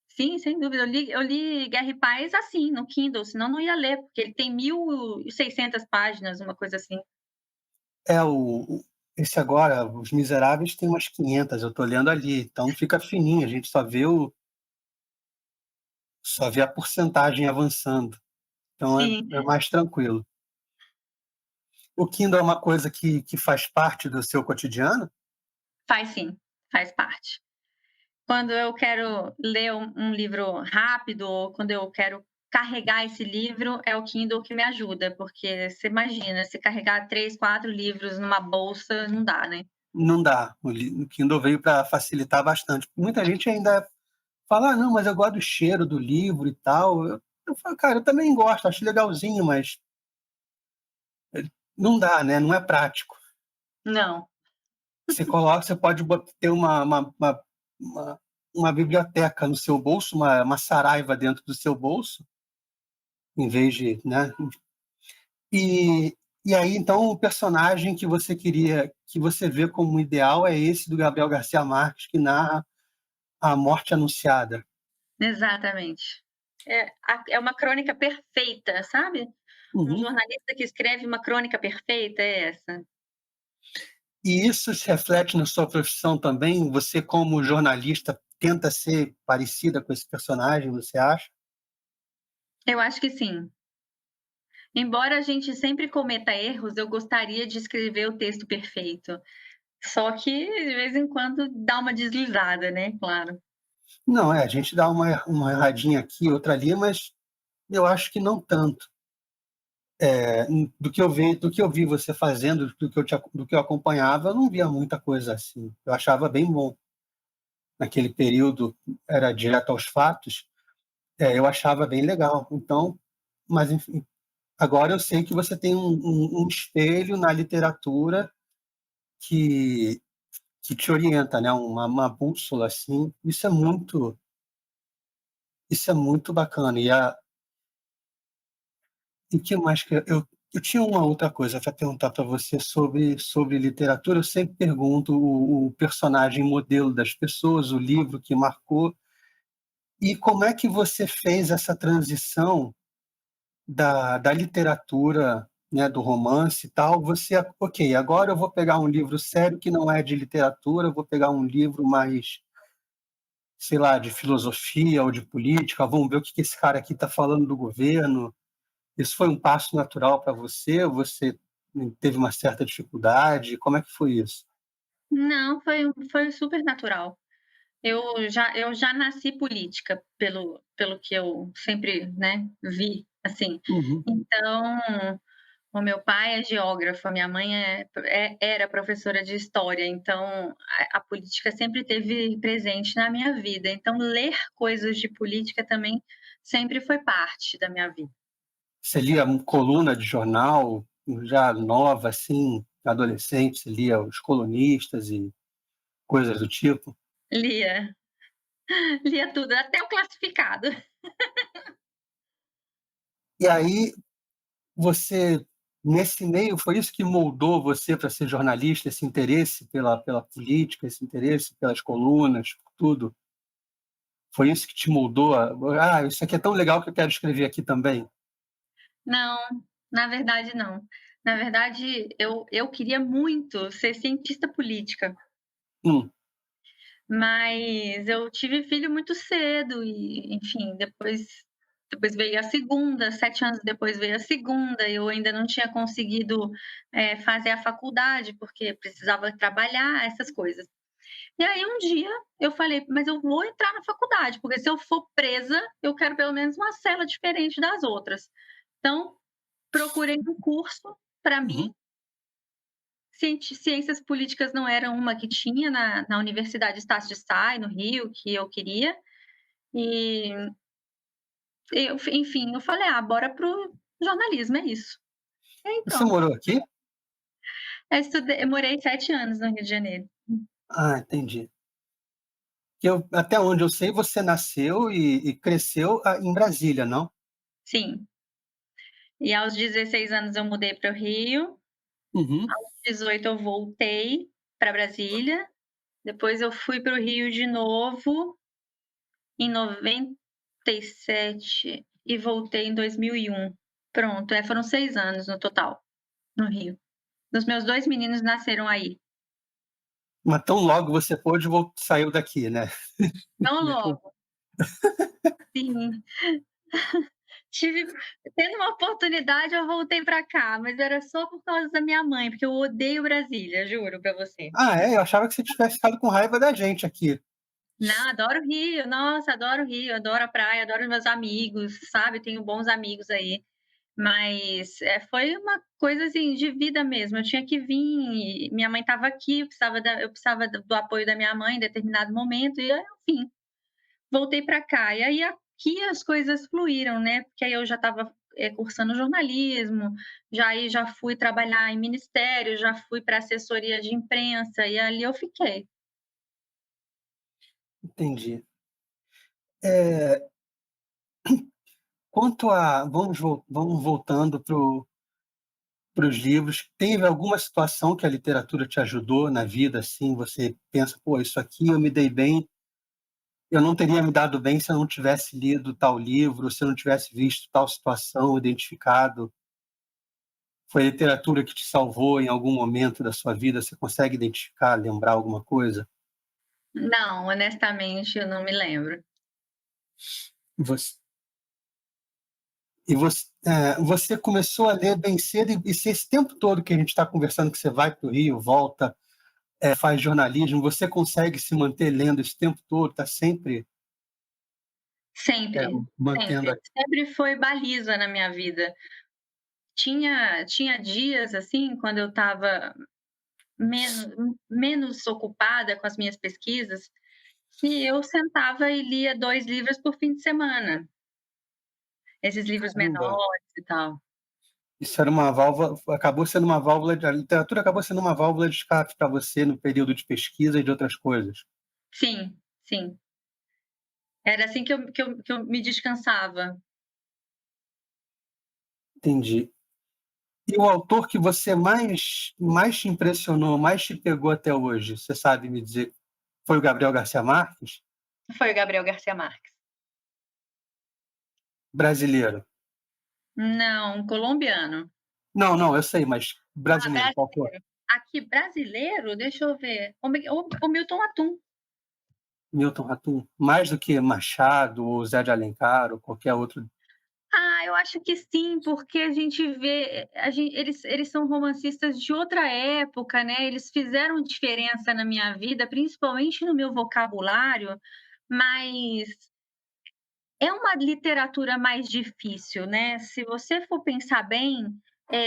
Sim, sem dúvida. Eu li Guerra e Paz assim, no Kindle, senão não ia ler, porque ele tem 1.600 páginas, uma coisa assim. É esse agora, Os Miseráveis, tem umas 500, eu estou lendo ali, então fica fininho, a gente só vê a porcentagem avançando, então Sim, é mais tranquilo. O Kindle é uma coisa que faz parte do seu cotidiano? faz sim, faz parte. Quando eu quero ler um livro rápido ou quando eu quero carregar esse livro, é o Kindle que me ajuda, porque você imagina, se carregar 3, 4 livros numa bolsa, não dá, né. Não dá, o Kindle veio para facilitar bastante. Muita gente ainda fala: "Ah, não, mas eu gosto do cheiro do livro e tal". Eu falo: "Cara, eu também gosto, acho legalzinho, mas não dá, né, não é prático". Não. Você pode ter uma uma biblioteca no seu bolso, uma Saraiva dentro do seu bolso, em vez de, né. E e aí, então, o personagem que você vê como ideal é esse do Gabriel Garcia Marques, que narra A Morte Anunciada. Exatamente. É uma crônica perfeita, sabe? Um Uhum. jornalista que escreve uma crônica perfeita é essa. E isso se reflete na sua profissão também? Você, como jornalista, tenta ser parecida com esse personagem, você acha? Eu acho que sim. Embora a gente sempre cometa erros, eu gostaria de escrever o texto perfeito. Só que, de vez em quando, dá uma deslizada, né, claro. Não, a gente dá uma erradinha aqui, outra ali, mas eu acho que não tanto. Do que eu vi você fazendo, do que eu acompanhava, eu não via muita coisa assim. Eu achava bem bom. Naquele período era direto aos fatos, eu achava bem legal. Então, mas enfim, agora eu sei que você tem um espelho na literatura que te orienta, né, uma bússola, assim. Isso é muito bacana. E que mais que eu tinha uma outra coisa para perguntar para você sobre literatura. Eu sempre pergunto o personagem modelo das pessoas, o livro que marcou, e como é que você fez essa transição da literatura, né, do romance e tal, você: "Ok, agora eu vou pegar um livro sério que não é de literatura, eu vou pegar um livro mais, sei lá, de filosofia ou de política, vamos ver o que que esse cara aqui está falando do governo". Isso foi um passo natural para você ou você teve uma certa dificuldade? Como é que foi isso? Não, foi super natural. Eu já nasci política, pelo que eu sempre, né, vi, assim. Uhum. Então, o meu pai é geógrafo, a minha mãe era professora de história, então a política sempre esteve presente na minha vida. Então, ler coisas de política também sempre foi parte da minha vida. Você lia coluna de jornal, já nova, assim, adolescente, você lia Os Colunistas e coisas do tipo? Lia, lia tudo, até o classificado. E aí você, nesse meio, foi isso que moldou você para ser jornalista, esse interesse pela política, esse interesse pelas colunas, por tudo? Foi isso que te moldou isso aqui é tão legal que eu quero escrever aqui também"? Não, na verdade não. Na verdade, eu queria muito ser cientista política, Hum, mas eu tive filho muito cedo e, enfim, depois veio a segunda, 7 anos depois veio a segunda, eu ainda não tinha conseguido, fazer a faculdade, porque precisava trabalhar, essas coisas. E aí um dia eu falei: "Mas eu vou entrar na faculdade, porque se eu for presa, eu quero pelo menos uma cela diferente das outras". Então, procurei um curso para mim. uhum. Ciências políticas não era uma que tinha na Universidade Estácio de Sá, no Rio, que eu queria, e enfim, eu falei: "Ah, bora para o jornalismo, é isso". E aí Você pronto. morou aqui? Eu morei 7 anos no Rio de Janeiro. Ah, entendi. Até onde eu sei, você nasceu e cresceu, em Brasília, não? Sim. E aos 16 anos eu mudei para o Rio, Uhum. aos 18 eu voltei para Brasília, depois eu fui para o Rio de novo em 97 e voltei em 2001. Pronto, foram 6 anos no total, no Rio. Os meus 2 meninos nasceram aí. Mas tão logo você pôde, saiu daqui, né? Tão logo, sim. Tive Tendo uma oportunidade, eu voltei pra cá, mas era só por causa da minha mãe, porque eu odeio Brasília, juro pra você. Ah, é? Eu achava que você tivesse ficado com raiva da gente aqui. Não, adoro o Rio, nossa, adoro o Rio, adoro a praia, adoro os meus amigos, sabe, tenho bons amigos aí. Mas, foi uma coisa, assim, de vida mesmo, eu tinha que vir e minha mãe estava aqui, eu precisava do apoio da minha mãe em determinado momento e aí, enfim, voltei para cá. E aí aqui as coisas fluíram, né, porque aí eu já estava, cursando jornalismo, já fui trabalhar em ministério, já fui para assessoria de imprensa e ali eu fiquei. Entendi. Eh, Quanto a vamos voltando para os livros, teve alguma situação que a literatura te ajudou na vida, assim, você pensa: "Pô, isso aqui eu me dei bem, eu não teria me dado bem se eu não tivesse lido tal livro, se eu não tivesse visto tal situação, identificado". Foi a literatura que te salvou em algum momento da sua vida? Você consegue identificar, lembrar alguma coisa? Não, honestamente eu não me lembro. Você você começou a ler bem cedo e se esse tempo todo que a gente está conversando que você vai para o Rio, volta, faz jornalismo, você consegue se manter lendo esse tempo todo, está sempre, Sempre, mantendo sempre. a Sempre foi baliza na minha vida. Tinha dias, assim, quando eu estava menos ocupada com as minhas pesquisas, que eu sentava e lia 2 livros por fim de semana, esses livros caramba, menores e tal. isso era uma válvula acabou sendo uma válvula de a literatura acabou sendo uma válvula de escape para você no período de pesquisa e de outras coisas. Sim, sim. Era assim que eu me descansava. Entendi. E o autor que você mais te impressionou, mais te pegou até hoje, você sabe me dizer, foi o Gabriel Garcia Marques? Foi o Gabriel Garcia Marques. Brasileiro? Não, colombiano. Não, não, eu sei, mas Ah, brasileiro, qual foi? brasileiro. Aqui, brasileiro, deixa eu ver, o Milton Atum. Milton Ratum? Mais do que Machado ou Zé de Alencar ou qualquer outro. Ah, eu acho que sim, porque a gente vê, eles são romancistas de outra época, né, eles fizeram diferença na minha vida, principalmente no meu vocabulário, mas é uma literatura mais difícil, né, se você for pensar bem,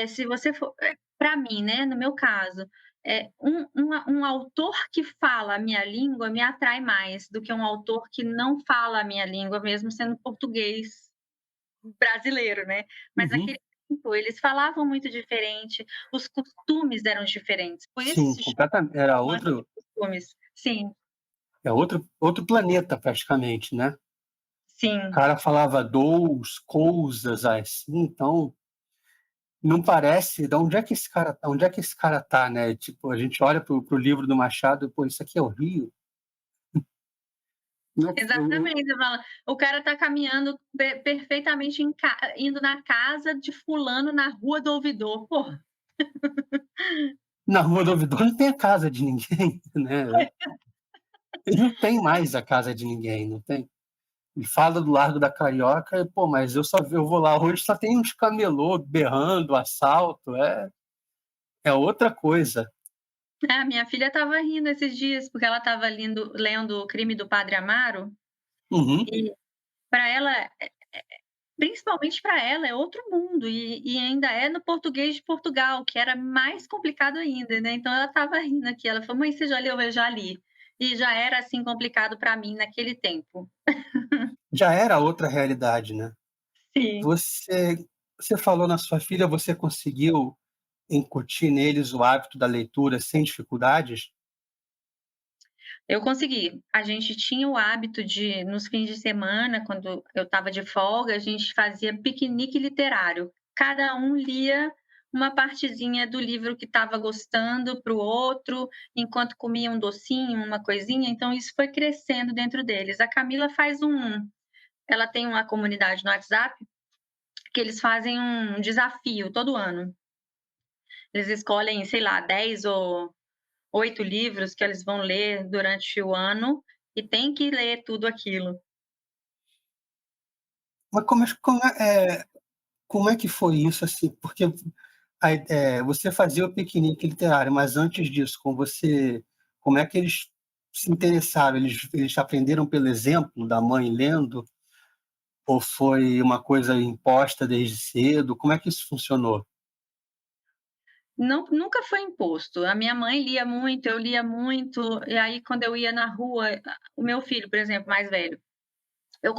se você for pra mim, né, no meu caso, um autor que fala a minha língua me atrai mais do que um autor que não fala a minha língua, mesmo sendo português brasileiro, né. Mas Uhum. naquele tempo eles falavam muito diferente, os costumes eram diferentes, por isso Sim, se chama completamente. Era romance outro, de costumes. Sim, outro planeta praticamente, né. O sim. cara falava "dous", coisas assim, então não parece de onde é que esse cara tá, né, tipo, a gente olha para o livro do Machado, pô, isso aqui é o Rio? Não, Exatamente, você fala, o cara tá caminhando perfeitamente indo na casa de fulano na rua do ouvidor, porra. Na Rua do Ouvidor não tem a casa de ninguém, né, e não tem mais a casa de ninguém, não tem? E fala do Largo da Carioca e, pô, mas eu vou lá hoje, só tem uns camelô berrando, assalto, é outra coisa. A minha filha estava rindo esses dias, porque ela estava lendo O Crime do Padre Amaro, Uhum. e para ela, principalmente para ela, é outro mundo, e ainda é no português de Portugal, que era mais complicado ainda, né, então ela estava rindo aqui, ela falou: "Mãe, você já leu?" "Eu já li". E já era, assim, complicado para mim naquele tempo. Já era outra realidade, né. Sim. Você você falou na sua filha, você conseguiu incutir neles o hábito da leitura sem dificuldades? Eu consegui. A gente tinha o hábito de, nos fins de semana, quando eu estava de folga, a gente fazia piquenique literário. Cada um lia uma partezinha do livro que estava gostando para o outro, enquanto comia um docinho, uma coisinha. Então, isso foi crescendo dentro deles. A Camila ela tem uma comunidade no WhatsApp que eles fazem um desafio todo ano. Eles escolhem, sei lá, 10 ou 8 livros que eles vão ler durante o ano e tem que ler tudo aquilo. Mas como é que foi isso, assim? Porque você fazia o piquenique literário, mas antes disso, como é que eles se interessaram? Eles aprenderam pelo exemplo da mãe lendo, ou foi uma coisa imposta desde cedo? Como é que isso funcionou? Não, nunca foi imposto. A minha mãe lia muito, eu lia muito, e aí quando eu ia na rua, o meu filho, por exemplo, mais velho, eu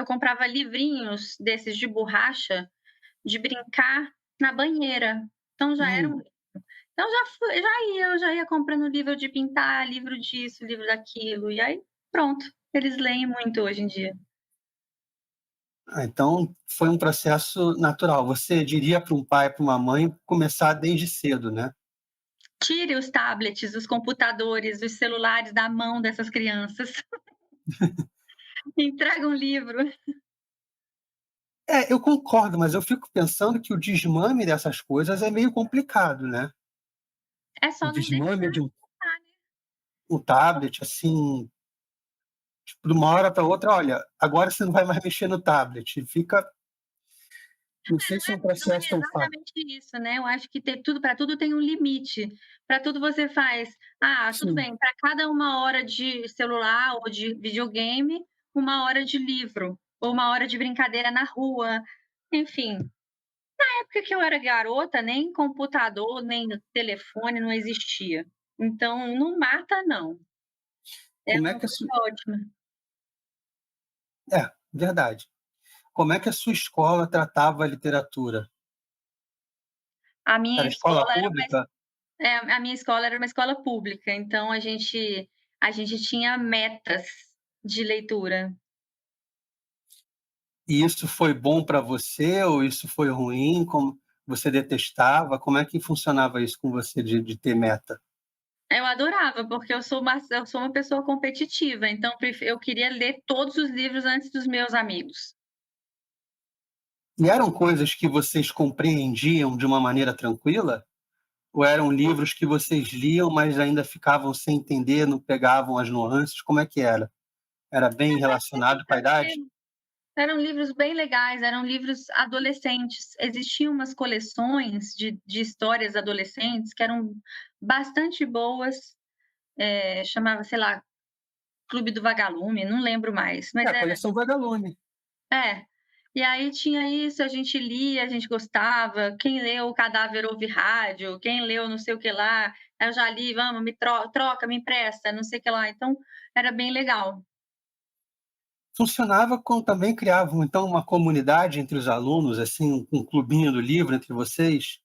comprava livrinhos desses de borracha, de brincar na banheira. Então já era Hum. um então eu já ia comprando livro de pintar, livro disso, livro daquilo, e aí pronto, eles leem muito hoje em dia. Então foi um processo natural. Você diria para um pai, para uma mãe, começar desde cedo, né? Tire os tablets, os computadores, os celulares da mão dessas crianças. Entrega um livro. É, eu concordo, mas eu fico pensando que o desmame dessas coisas é meio complicado, né? É O só não desmame deixar de passar, né. um tablet, assim, tipo, de uma hora para outra, olha, agora você não vai mais mexer no tablet. Fica, não sei se é um Não processo é tão fácil. exatamente isso, né, eu acho que tem tudo, para tudo tem um limite. Para tudo você faz: "Ah, tudo Sim. bem, para cada 1 hora de celular ou de videogame, 1 hora de livro, ou 1 hora de brincadeira na rua", enfim. Na época que eu era garota, nem computador, nem telefone não existia. Então não mata não. É Como é uma que a coisa su ótima. É, verdade. Como é que a sua escola tratava a literatura? A minha Era escola escola era uma pública? a minha escola era uma escola pública, então a gente tinha metas de leitura. E isso foi bom para você ou isso foi ruim? Como você detestava? Como é que funcionava isso com você de ter meta? Eu adorava, porque eu sou uma pessoa competitiva, então eu queria ler todos os livros antes dos meus amigos. E eram coisas que vocês compreendiam de uma maneira tranquila? Ou eram livros que vocês liam, mas ainda ficavam sem entender, não pegavam as nuances? Como é que era? Era bem relacionado com a idade? Eram livros bem legais, eram livros adolescentes. Existiam umas coleções de histórias adolescentes que eram bastante boas, chamava, sei lá, Clube do Vagalume, não lembro mais, É, mas a coleção Vagalume. é. E aí tinha isso, a gente lia, a gente gostava, quem leu O Cadáver Ouve Rádio, quem leu não sei o que lá, eu já li, vamos, me troca, me empresta, não sei o que lá, então era bem legal. Funcionava com também criavam, então, uma comunidade entre os alunos, assim, um clubinho do livro entre vocês?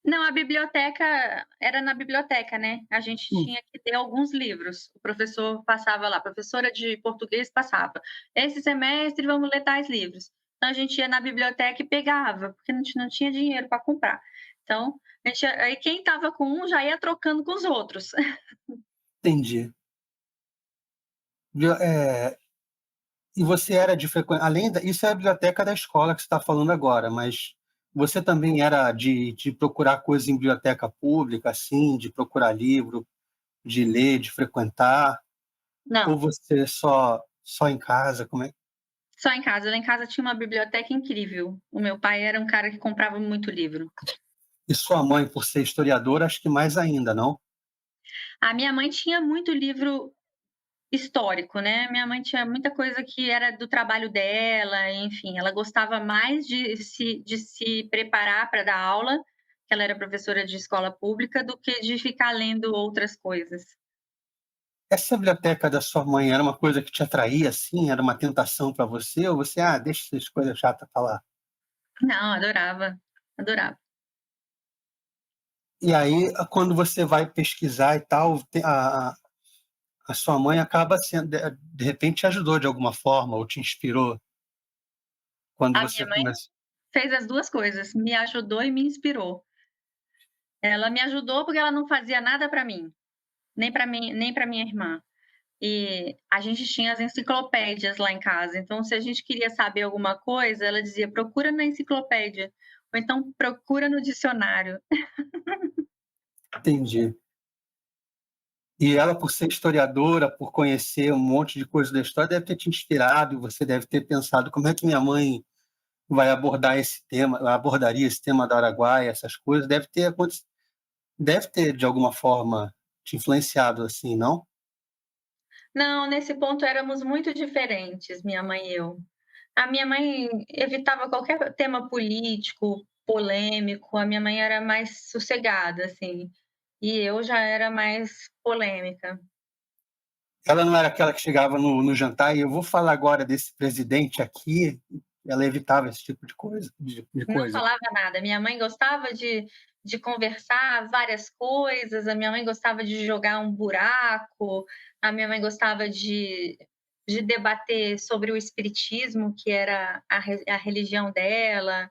Não, a biblioteca era na biblioteca, né, a gente Hum. tinha que ler alguns livros, o professor passava lá, a professora de português passava: "Esse semestre vamos ler tais livros". Então a gente ia na biblioteca e pegava, porque a gente não tinha dinheiro para comprar. Então, aí quem estava com um já ia trocando com os outros. Entendi. E você era de frequen além da isso é a biblioteca da escola que você está falando agora, mas Você também era de procurar coisas em biblioteca pública, assim, de procurar livro, de ler, de frequentar? Ou Não, você só em casa? Como é? só em casa. Lá em casa tinha uma biblioteca incrível. O meu pai era um cara que comprava muito livro. E sua mãe, por ser historiadora, acho que mais ainda, não? A minha mãe tinha muito livro histórico, né, minha mãe tinha muita coisa que era do trabalho dela, enfim, ela gostava mais de se preparar para dar aula, que ela era professora de escola pública, do que de ficar lendo outras coisas. Essa biblioteca da sua mãe era uma coisa que te atraía, assim? Era uma tentação para você? Ou você, ah, deixa essas coisas chatas pra lá? Não, adorava, adorava. E aí, quando você vai pesquisar e tal, a sua mãe acaba sendo, de repente, te ajudou de alguma forma, ou te inspirou quando A você minha mãe começou. fez as 2 coisas, me ajudou e me inspirou. Ela me ajudou porque ela não fazia nada para mim, nem para minha irmã. E a gente tinha as enciclopédias lá em casa, então se a gente queria saber alguma coisa, ela dizia: "Procura na enciclopédia", ou então "Procura no dicionário". Entendi. E ela, por ser historiadora, por conhecer um monte de coisa da história, deve ter te inspirado, e você deve ter pensado: como é que minha mãe vai abordar esse tema, abordaria esse tema do Araguaia, essas coisas? Deve ter, de alguma forma, te influenciado assim, não? Não, nesse ponto éramos muito diferentes, minha mãe e eu. A minha mãe evitava qualquer tema político, polêmico, a minha mãe era mais sossegada, assim, e eu já era mais polêmica. Ela não era aquela que chegava no jantar e: "Eu vou falar agora desse presidente aqui", ela evitava esse tipo de coisa, de Não coisa. falava nada. Minha mãe gostava de conversar várias coisas, a minha mãe gostava de jogar um buraco, a minha mãe gostava de debater sobre o espiritismo, que era a religião dela,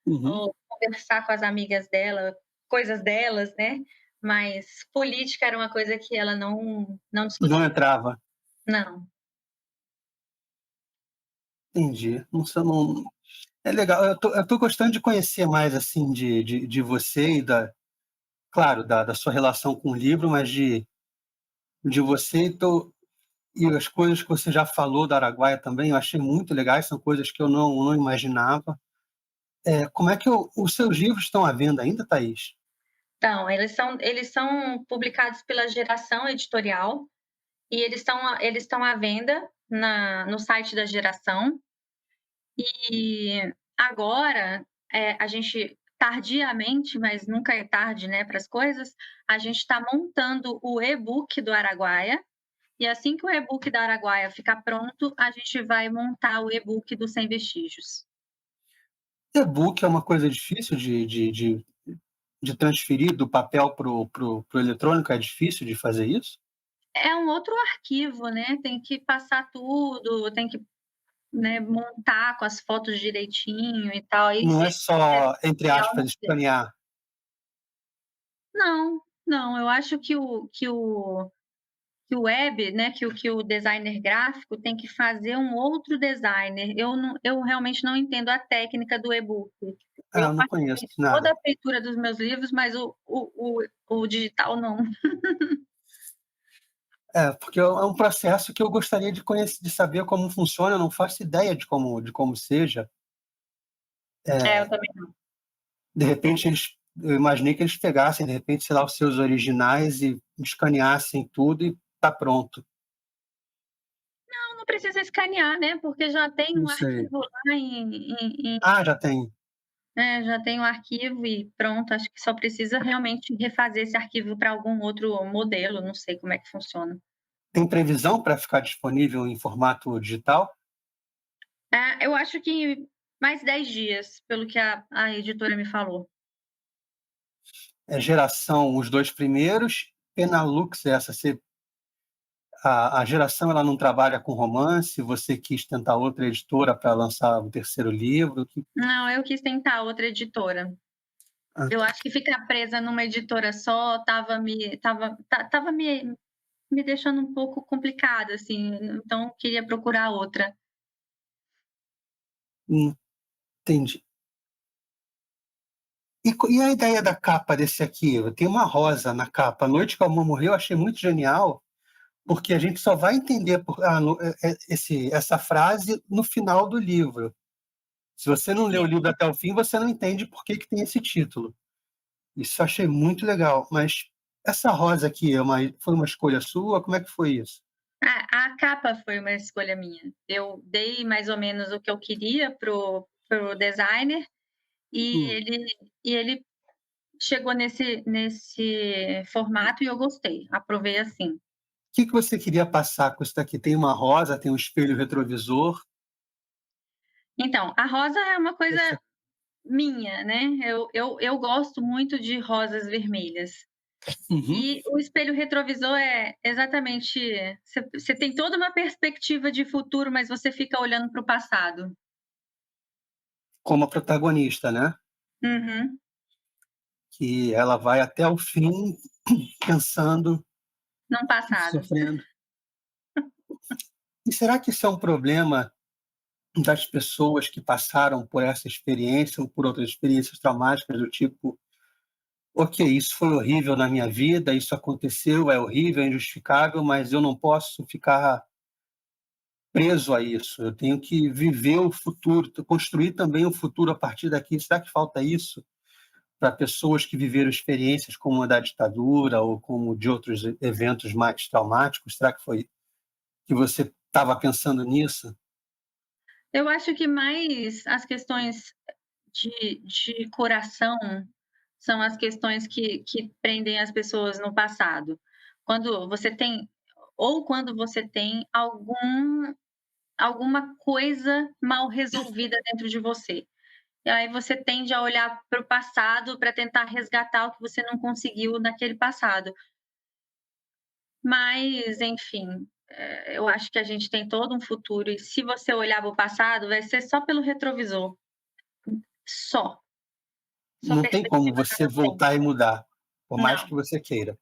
Uhum. ou conversar com as amigas dela, coisas delas, né, mas política era uma coisa que ela não Não discutia. entrava. Não. Entendi. Não é legal, eu tô gostando de conhecer mais, assim, de você e claro, da sua relação com o livro, mas de você e as coisas que você já falou da Araguaia também, eu achei muito legais, são coisas que eu não imaginava. Como é que os seus livros estão à venda ainda, Thaís? Então, eles são publicados pela Geração Editorial. E eles estão à venda no site da Geração. E agora, a gente tardiamente, mas nunca é tarde, né, para as coisas, a gente está montando o e-book do Araguaia, e assim que o e-book da Araguaia ficar pronto, a gente vai montar o e-book do Sem Vestígios. E-book é uma coisa difícil de transferir do papel para o eletrônico, é difícil de fazer isso? É um outro arquivo, né, tem que passar tudo, tem que, né, montar com as fotos direitinho e tal, aí Não é é só, entre legal. aspas, escanear. Não, não, eu acho que o web, né, que o designer gráfico tem que fazer um outro designer. Eu realmente não entendo a técnica do e-book. Ah, Eu eu não conheço facilito toda nada. a feitura dos meus livros, mas o digital não. Porque é um processo que eu gostaria de conhecer, de saber como funciona, eu não faço ideia de como seja. É, eu Eh, também não. de repente eu imaginei que eles pegassem, de repente, sei lá, os seus originais e escaneassem tudo e tá pronto. Não precisa escanear, né, porque já tem Não um sei. arquivo lá Ah, já tem. já tem um arquivo e pronto, acho que só precisa realmente refazer esse arquivo para algum outro modelo, não sei como é que funciona. Tem previsão para ficar disponível em formato digital? Eu acho que mais 10 dias, pelo que a editora me falou. É Geração, os 2 primeiros, Penalux, essa você a Geração, ela não trabalha com romance, você quis tentar outra editora para lançar o terceiro livro, que Não, eu quis tentar outra editora. ah, Eu acho que ficar presa numa editora só estava me deixando um pouco complicada, assim, então eu queria procurar outra. entendi. E a ideia da capa desse aqui? Tem uma rosa na capa. A Noite que o Amor Morreu, eu achei muito genial, porque a gente só vai entender essa frase no final do livro. Se você não lê o Sim. livro até o fim, você não entende por que tem esse título. Isso eu achei muito legal. Mas essa rosa aqui foi uma escolha sua? Como é que foi isso? A capa foi uma escolha minha. Eu dei mais ou menos o que eu queria pro designer e Hum. ele chegou nesse formato e eu gostei, aprovei assim. O que você queria passar com isso daqui? Tem uma rosa, tem um espelho retrovisor. Então, a rosa é uma coisa Essa- minha, né, eu gosto muito de rosas vermelhas. Uhum. E o espelho retrovisor é exatamente você tem toda uma perspectiva de futuro, mas você fica olhando para o passado. Como a protagonista, né? Uhum. Que ela vai até o fim pensando, No passado. sofrendo. E será que isso é um problema das pessoas que passaram por essa experiência ou por outras experiências traumáticas do tipo, ok, isso foi horrível na minha vida, isso aconteceu, é horrível, é injustificável, mas eu não posso ficar preso a isso. Eu tenho que viver o futuro, construir também o futuro a partir daqui. Será que falta isso para pessoas que viveram experiências como a da ditadura ou como de outros eventos mais traumáticos? Será que foi que você estava pensando nisso? Eu acho que mais as questões de coração são as questões que prendem as pessoas no passado. Quando você tem ou quando você tem alguma coisa mal resolvida dentro de você. E aí você tende a olhar para o passado para tentar resgatar o que você não conseguiu naquele passado. Mas, enfim, eu acho que a gente tem todo um futuro e se você olhar para o passado, vai ser só pelo retrovisor, só. Sua Não tem como perspectiva está você na frente. voltar e mudar, por mais que Não, você queira.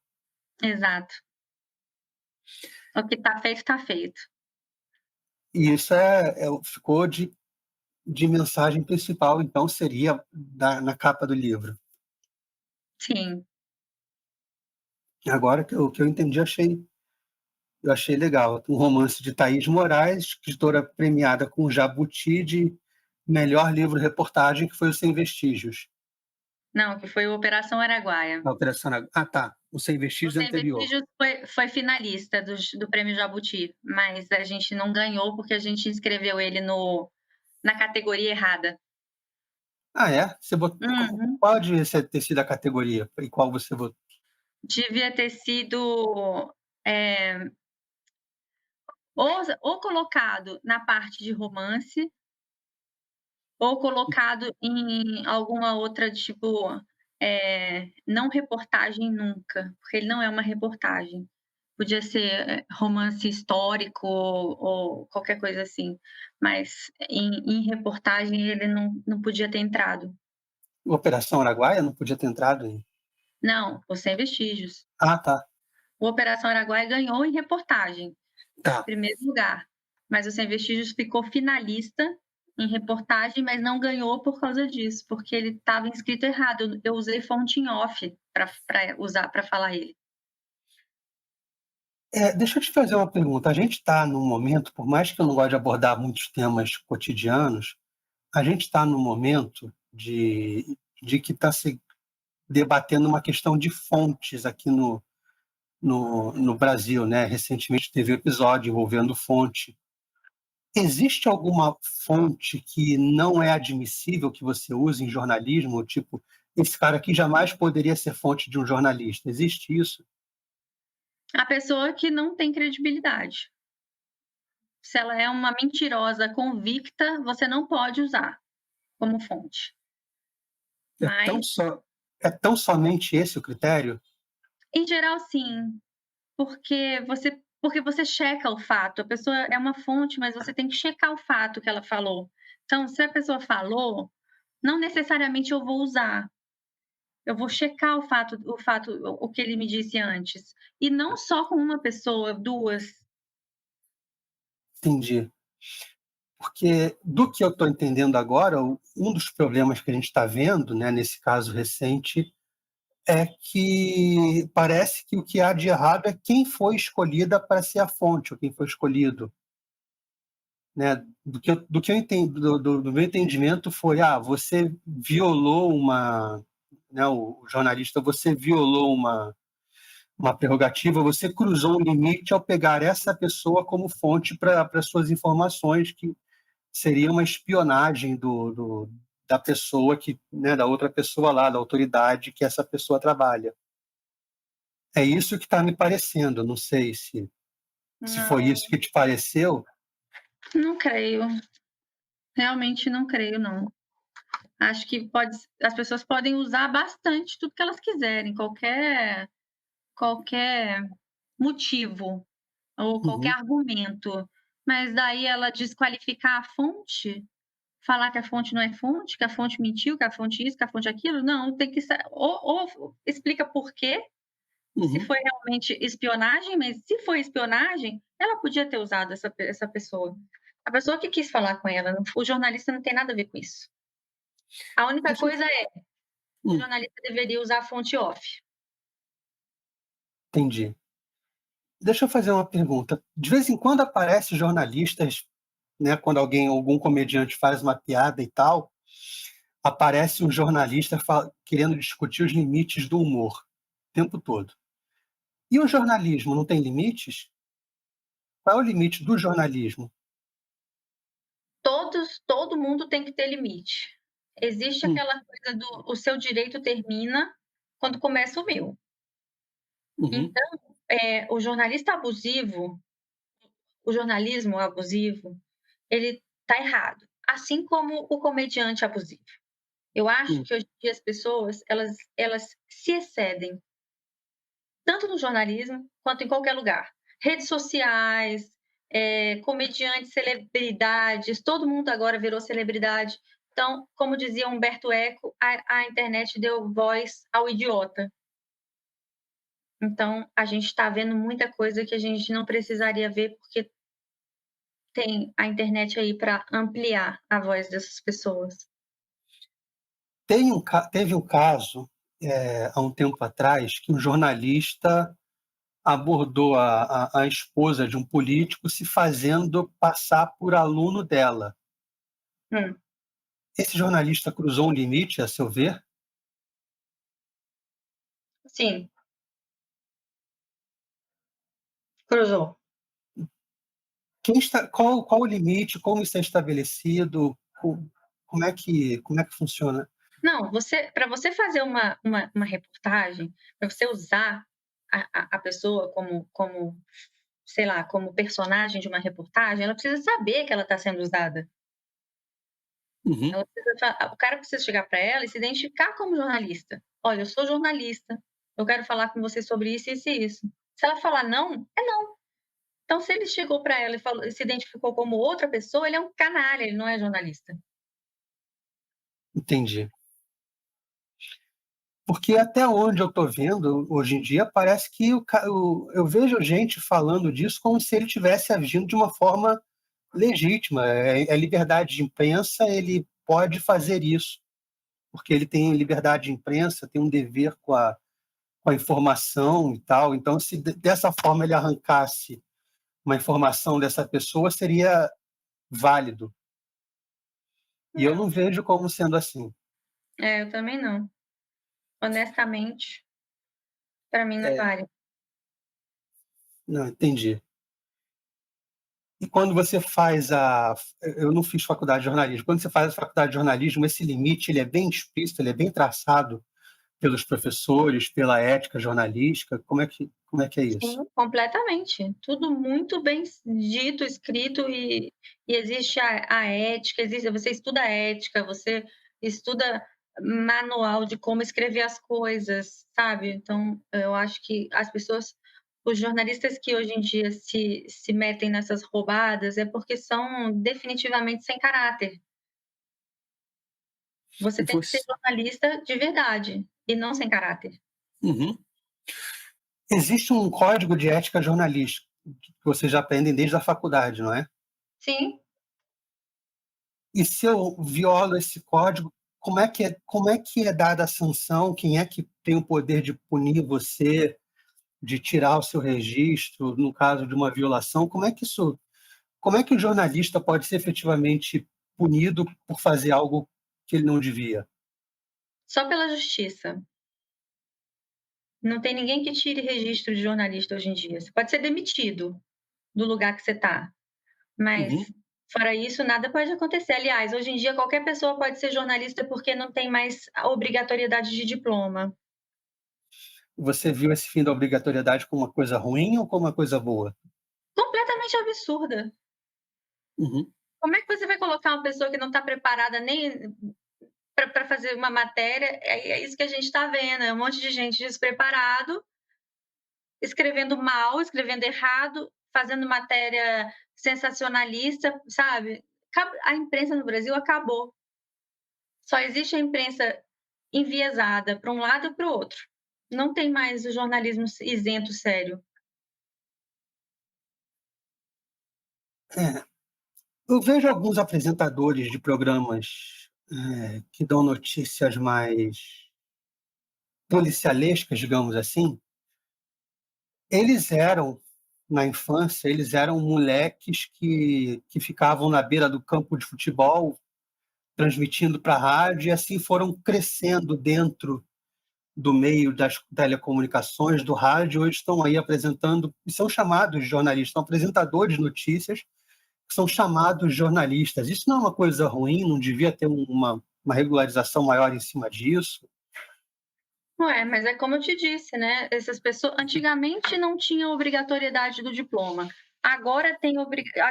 exato. O que está feito, está feito. E isso ficou de mensagem principal, então seria na capa do livro. Sim. Agora que eu entendi, eu achei legal. Um romance de Thaís Moraes, escritora premiada com Jabuti de melhor livro-reportagem, que foi o Sem Vestígios. Não, que foi o Operação Araguaia. A Operação Ah, tá. O Sem O Vestígios é Sem anterior. Vestígios foi finalista do prêmio Jabuti, mas a gente não ganhou porque a gente inscreveu ele na categoria errada. Ah, é? Você botou, Uhum. qual devia ter sido a categoria e qual você votou? Devia ter sido, eh, ou colocado na parte de romance, ou colocado em alguma outra, tipo, não reportagem nunca, porque ele não é uma reportagem. Podia ser, romance histórico ou qualquer coisa assim, mas em reportagem ele não podia ter entrado. Operação Araguaia não podia ter entrado em. Não, o Sem Vestígios. Ah, tá. O Operação Araguaia ganhou em reportagem, Tá. primeiro lugar, mas o Sem Vestígios ficou finalista em reportagem, mas não ganhou por causa disso, porque ele estava inscrito errado. Eu usei fonte em off para usar para falar ele. Deixa eu te fazer uma pergunta. A gente está num momento, por mais que eu não goste de abordar muitos temas cotidianos, a gente está num momento de que está se debatendo uma questão de fontes aqui no Brasil, né? Recentemente teve um episódio envolvendo fonte. Existe alguma fonte que não é admissível que você use em jornalismo? Tipo, esse cara aqui jamais poderia ser fonte de um jornalista. Existe isso? A pessoa que não tem credibilidade. Se ela é uma mentirosa convicta, você não pode usar como fonte. É tão, Mas, só, é tão somente esse o critério? em geral, sim, porque você checa o fato. A pessoa é uma fonte, mas você tem que checar o fato que ela falou. Então, se a pessoa falou, não necessariamente eu vou usar. Eu vou checar o que ele me disse antes. E não só com uma pessoa, 2. Entendi. Porque, do que eu estou entendendo agora, um dos problemas que a gente está vendo, né, nesse caso recente, é que parece que o que há de errado é quem foi escolhida para ser a fonte, ou quem foi escolhido. Né? Do que eu entendo, do meu entendimento foi, você violou uma, né, o jornalista, você violou uma prerrogativa, você cruzou um limite ao pegar essa pessoa como fonte para suas informações, que seria uma espionagem da pessoa que, né, da outra pessoa lá, da autoridade que essa pessoa trabalha. É isso que está me parecendo. Não sei se foi Não, isso que te pareceu. não creio. Realmente não creio, não. Acho que as pessoas podem usar bastante tudo que elas quiserem, qualquer motivo ou qualquer Uhum, argumento, mas daí ela desqualificar a fonte, falar que a fonte não é fonte, que a fonte mentiu, que a fonte isso, que a fonte aquilo, não, tem que ou explica por quê, se uhum. foi realmente espionagem, mas se foi espionagem, ela podia ter usado essa pessoa. A pessoa que quis falar com ela, o jornalista não tem nada a ver com isso. A única Deixa eu... coisa é, o hum, jornalista deveria usar a fonte off. Entendi. Deixa eu fazer uma pergunta. De vez em quando aparecem jornalistas, né, quando algum comediante faz uma piada e tal, aparece um jornalista querendo discutir os limites do humor o tempo todo. E o jornalismo não tem limites? Qual é o limite do jornalismo? Todo mundo tem que ter limite. Existe Hum, aquela coisa do o seu direito termina quando começa o meu. uhum, Então, o jornalista abusivo, o jornalismo abusivo, ele tá errado, assim como o comediante abusivo. Eu acho hum, que hoje em dia as pessoas, elas se excedem, tanto no jornalismo quanto em qualquer lugar. Redes sociais, comediantes, celebridades, todo mundo agora virou celebridade. Então, como dizia Humberto Eco, a internet deu voz ao idiota. Então, a gente está vendo muita coisa que a gente não precisaria ver, porque tem a internet aí para ampliar a voz dessas pessoas. Teve um caso, há um tempo atrás, que um jornalista abordou a esposa de um político se fazendo passar por aluno dela. Hum, Esse jornalista cruzou um limite, a seu ver? sim, cruzou. Qual o limite? Como isso é estabelecido? Como é que funciona? Não, para você fazer uma reportagem, para você usar a pessoa como, sei lá, como personagem de uma reportagem, ela precisa saber que ela está sendo usada. Uhum, O cara precisa chegar para ela e se identificar como jornalista. "Olha, eu sou jornalista, eu quero falar com você sobre isso, isso e isso". Se ela falar não, é não. Então se ele chegou para ela e se identificou como outra pessoa, ele é um canalha, ele não é jornalista. entendi. Porque até onde eu estou vendo, hoje em dia, parece que eu vejo gente falando disso como se ele estivesse agindo de uma forma legítima. É liberdade de imprensa, ele pode fazer isso, porque ele tem liberdade de imprensa, tem um dever com a informação e tal. Então, se dessa forma ele arrancasse uma informação dessa pessoa, seria válido. E eu não Não, vejo como sendo assim. eu também não. Honestamente, para mim não é É, válido. não, entendi. E quando você faz a... Eu não fiz faculdade de jornalismo. Quando você faz a faculdade de jornalismo, esse limite ele é bem explícito, ele é bem traçado pelos professores, pela ética jornalística. Como é que é isso? Sim, completamente. Tudo muito bem dito, escrito e existe a ética, existe você estuda ética, você estuda manual de como escrever as coisas, sabe. Então, eu acho que os jornalistas que hoje em dia se metem nessas roubadas, é porque são definitivamente sem caráter. Você tem que ser Você... jornalista de verdade e não sem caráter. Uhum. Existe um código de ética jornalística que vocês já aprendem desde a faculdade, não é? Sim, E se eu violo esse código, como é que é dada a sanção? Quem é que tem o poder de punir você, de tirar o seu registro, no caso de uma violação? Como é que o jornalista pode ser efetivamente punido por fazer algo que ele não devia? Só pela justiça. Não tem ninguém que tire registro de jornalista hoje em dia. Você pode ser demitido do lugar que você está, mas Uhum. fora isso, nada pode acontecer. Aliás, hoje em dia qualquer pessoa pode ser jornalista porque não tem mais a obrigatoriedade de diploma. Você viu esse fim da obrigatoriedade como uma coisa ruim ou como uma coisa boa? Completamente absurda. Uhum. Como é que você vai colocar uma pessoa que não está preparada nem para fazer uma matéria? É isso que a gente está vendo, é um monte de gente despreparado, escrevendo mal, escrevendo errado, fazendo matéria sensacionalista, sabe? A imprensa no Brasil acabou. Só existe a imprensa enviesada para um lado e para o outro. Não tem mais o jornalismo isento, sério. É, eu vejo alguns apresentadores de programas, que dão notícias mais policialescas, digamos assim. Eles eram, na infância, eles eram moleques que ficavam na beira do campo de futebol, transmitindo para a rádio, e assim foram crescendo dentro do meio das telecomunicações, do rádio. Hoje estão aí apresentando, e são chamados de jornalistas, são apresentadores de notícias, que são chamados de jornalistas. Isso não é uma coisa ruim, não devia ter uma regularização maior em cima disso? Ué, mas é como eu te disse, né, essas pessoas antigamente não tinha obrigatoriedade do diploma, agora tem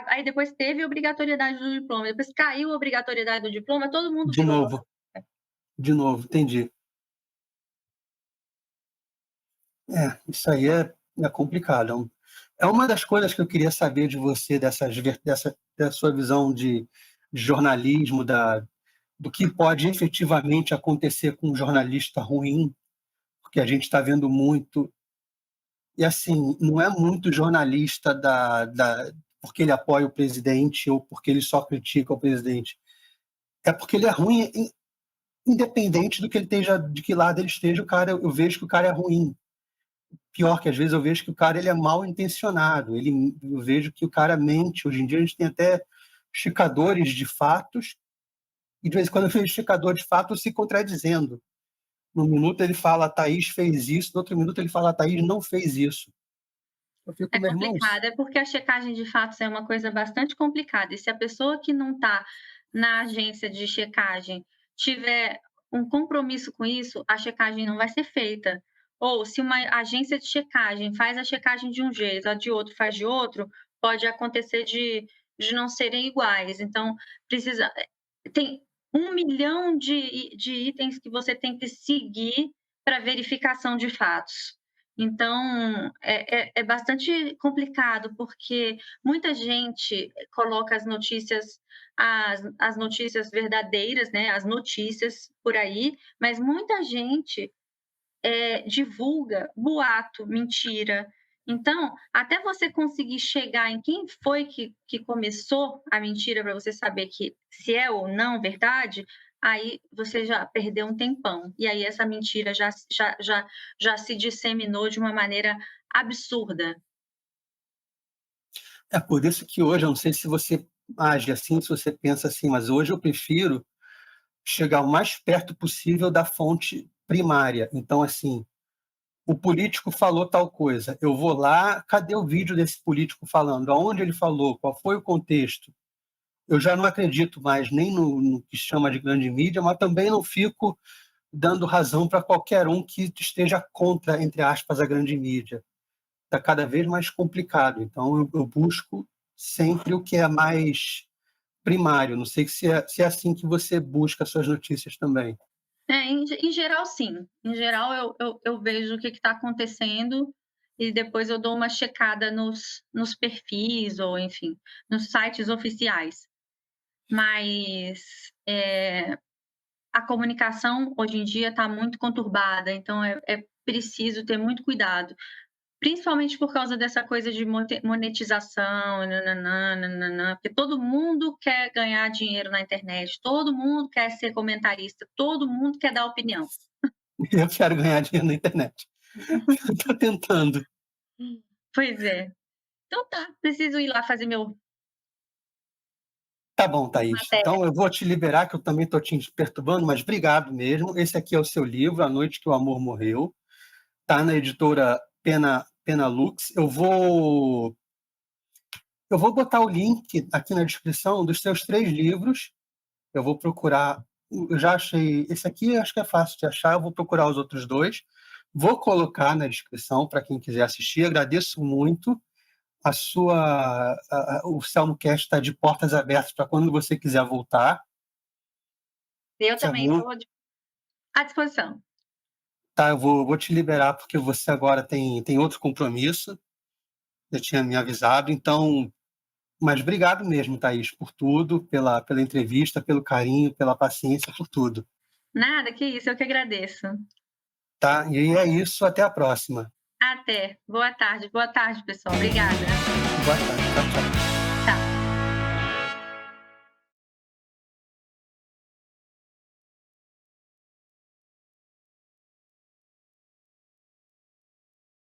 aí depois teve obrigatoriedade do diploma, depois caiu a obrigatoriedade do diploma, todo mundo De virou novo, de novo, entendi. Isso aí é complicado. É uma das coisas que eu queria saber de você, dessa sua visão de jornalismo, do que pode efetivamente acontecer com um jornalista ruim, porque a gente está vendo muito. E assim, não é muito jornalista porque ele apoia o presidente ou porque ele só critica o presidente. É porque ele é ruim, independente do que ele esteja, de que lado ele esteja, o cara, eu vejo que o cara é ruim. Pior que às vezes eu vejo que o cara ele é mal intencionado. Eu vejo que o cara mente. Hoje em dia a gente tem até checadores de fatos, e de vez em quando eu vejo checador de fatos se contradizendo. No minuto ele fala, a Thaís fez isso, no outro minuto ele fala, a Thaís não fez isso. Eu fico, é meu irmão, complicado, é porque a checagem de fatos é uma coisa bastante complicada, e se a pessoa que não está na agência de checagem tiver um compromisso com isso, a checagem não vai ser feita. Ou se uma agência de checagem faz a checagem de um jeito, a de outro faz de outro, pode acontecer de não serem iguais. Então, precisa. Tem 1 milhão de itens que você tem que seguir para verificação de fatos. Então, é bastante complicado, porque muita gente coloca as notícias verdadeiras, né, as notícias por aí, mas muita gente divulga boato, mentira. Então, até você conseguir chegar em quem foi que começou a mentira para você saber que se é ou não verdade, aí você já perdeu um tempão. E aí essa mentira já se disseminou de uma maneira absurda. é por isso que hoje, eu não sei se você age assim, se você pensa assim, mas hoje eu prefiro chegar o mais perto possível da fonte primária. Então, assim, o político falou tal coisa, eu vou lá, cadê o vídeo desse político falando? Aonde ele falou? Qual foi o contexto? Eu já não acredito mais nem no que chama de grande mídia, mas também não fico dando razão para qualquer um que esteja contra, entre aspas, a grande mídia. Está cada vez mais complicado. Então, eu busco sempre o que é mais primário. Não sei se é assim que você busca suas notícias também. Em geral, sim. Em geral, eu vejo o que está acontecendo e depois eu dou uma checada nos perfis ou, enfim, nos sites oficiais. Mas a comunicação hoje em dia está muito conturbada, então é preciso ter muito cuidado, Principalmente por causa dessa coisa de monetização, nã nã porque todo mundo quer ganhar dinheiro na internet, todo mundo quer ser comentarista, todo mundo quer dar opinião. Eu quero ganhar dinheiro na internet. Estou tentando. Pois é. Então tá, preciso ir lá fazer meu Tá bom, Thaís. matéria. Então eu vou te liberar, que eu também estou te perturbando, mas obrigado mesmo. Esse aqui é o seu livro, A Noite que o Amor Morreu. Está na editora Pena Lux. Eu vou botar o link aqui na descrição dos seus 3 livros. Eu vou procurar. Eu já achei. Esse aqui acho que é fácil de achar. Eu vou procurar os outros 2. Vou colocar na descrição para quem quiser assistir. Agradeço muito. O Selmocast está de portas abertas para quando você quiser voltar. Eu Você também estou à disposição. Tá, eu vou te liberar, porque você agora tem outro compromisso. Já tinha me avisado. Então, mas obrigado mesmo, Thaís, por tudo, pela entrevista, pelo carinho, pela paciência, por tudo. Nada, que isso, eu que agradeço. Tá? E é isso, até a próxima. Até. Boa tarde, pessoal. Obrigada. Boa tarde. Tchau, tchau.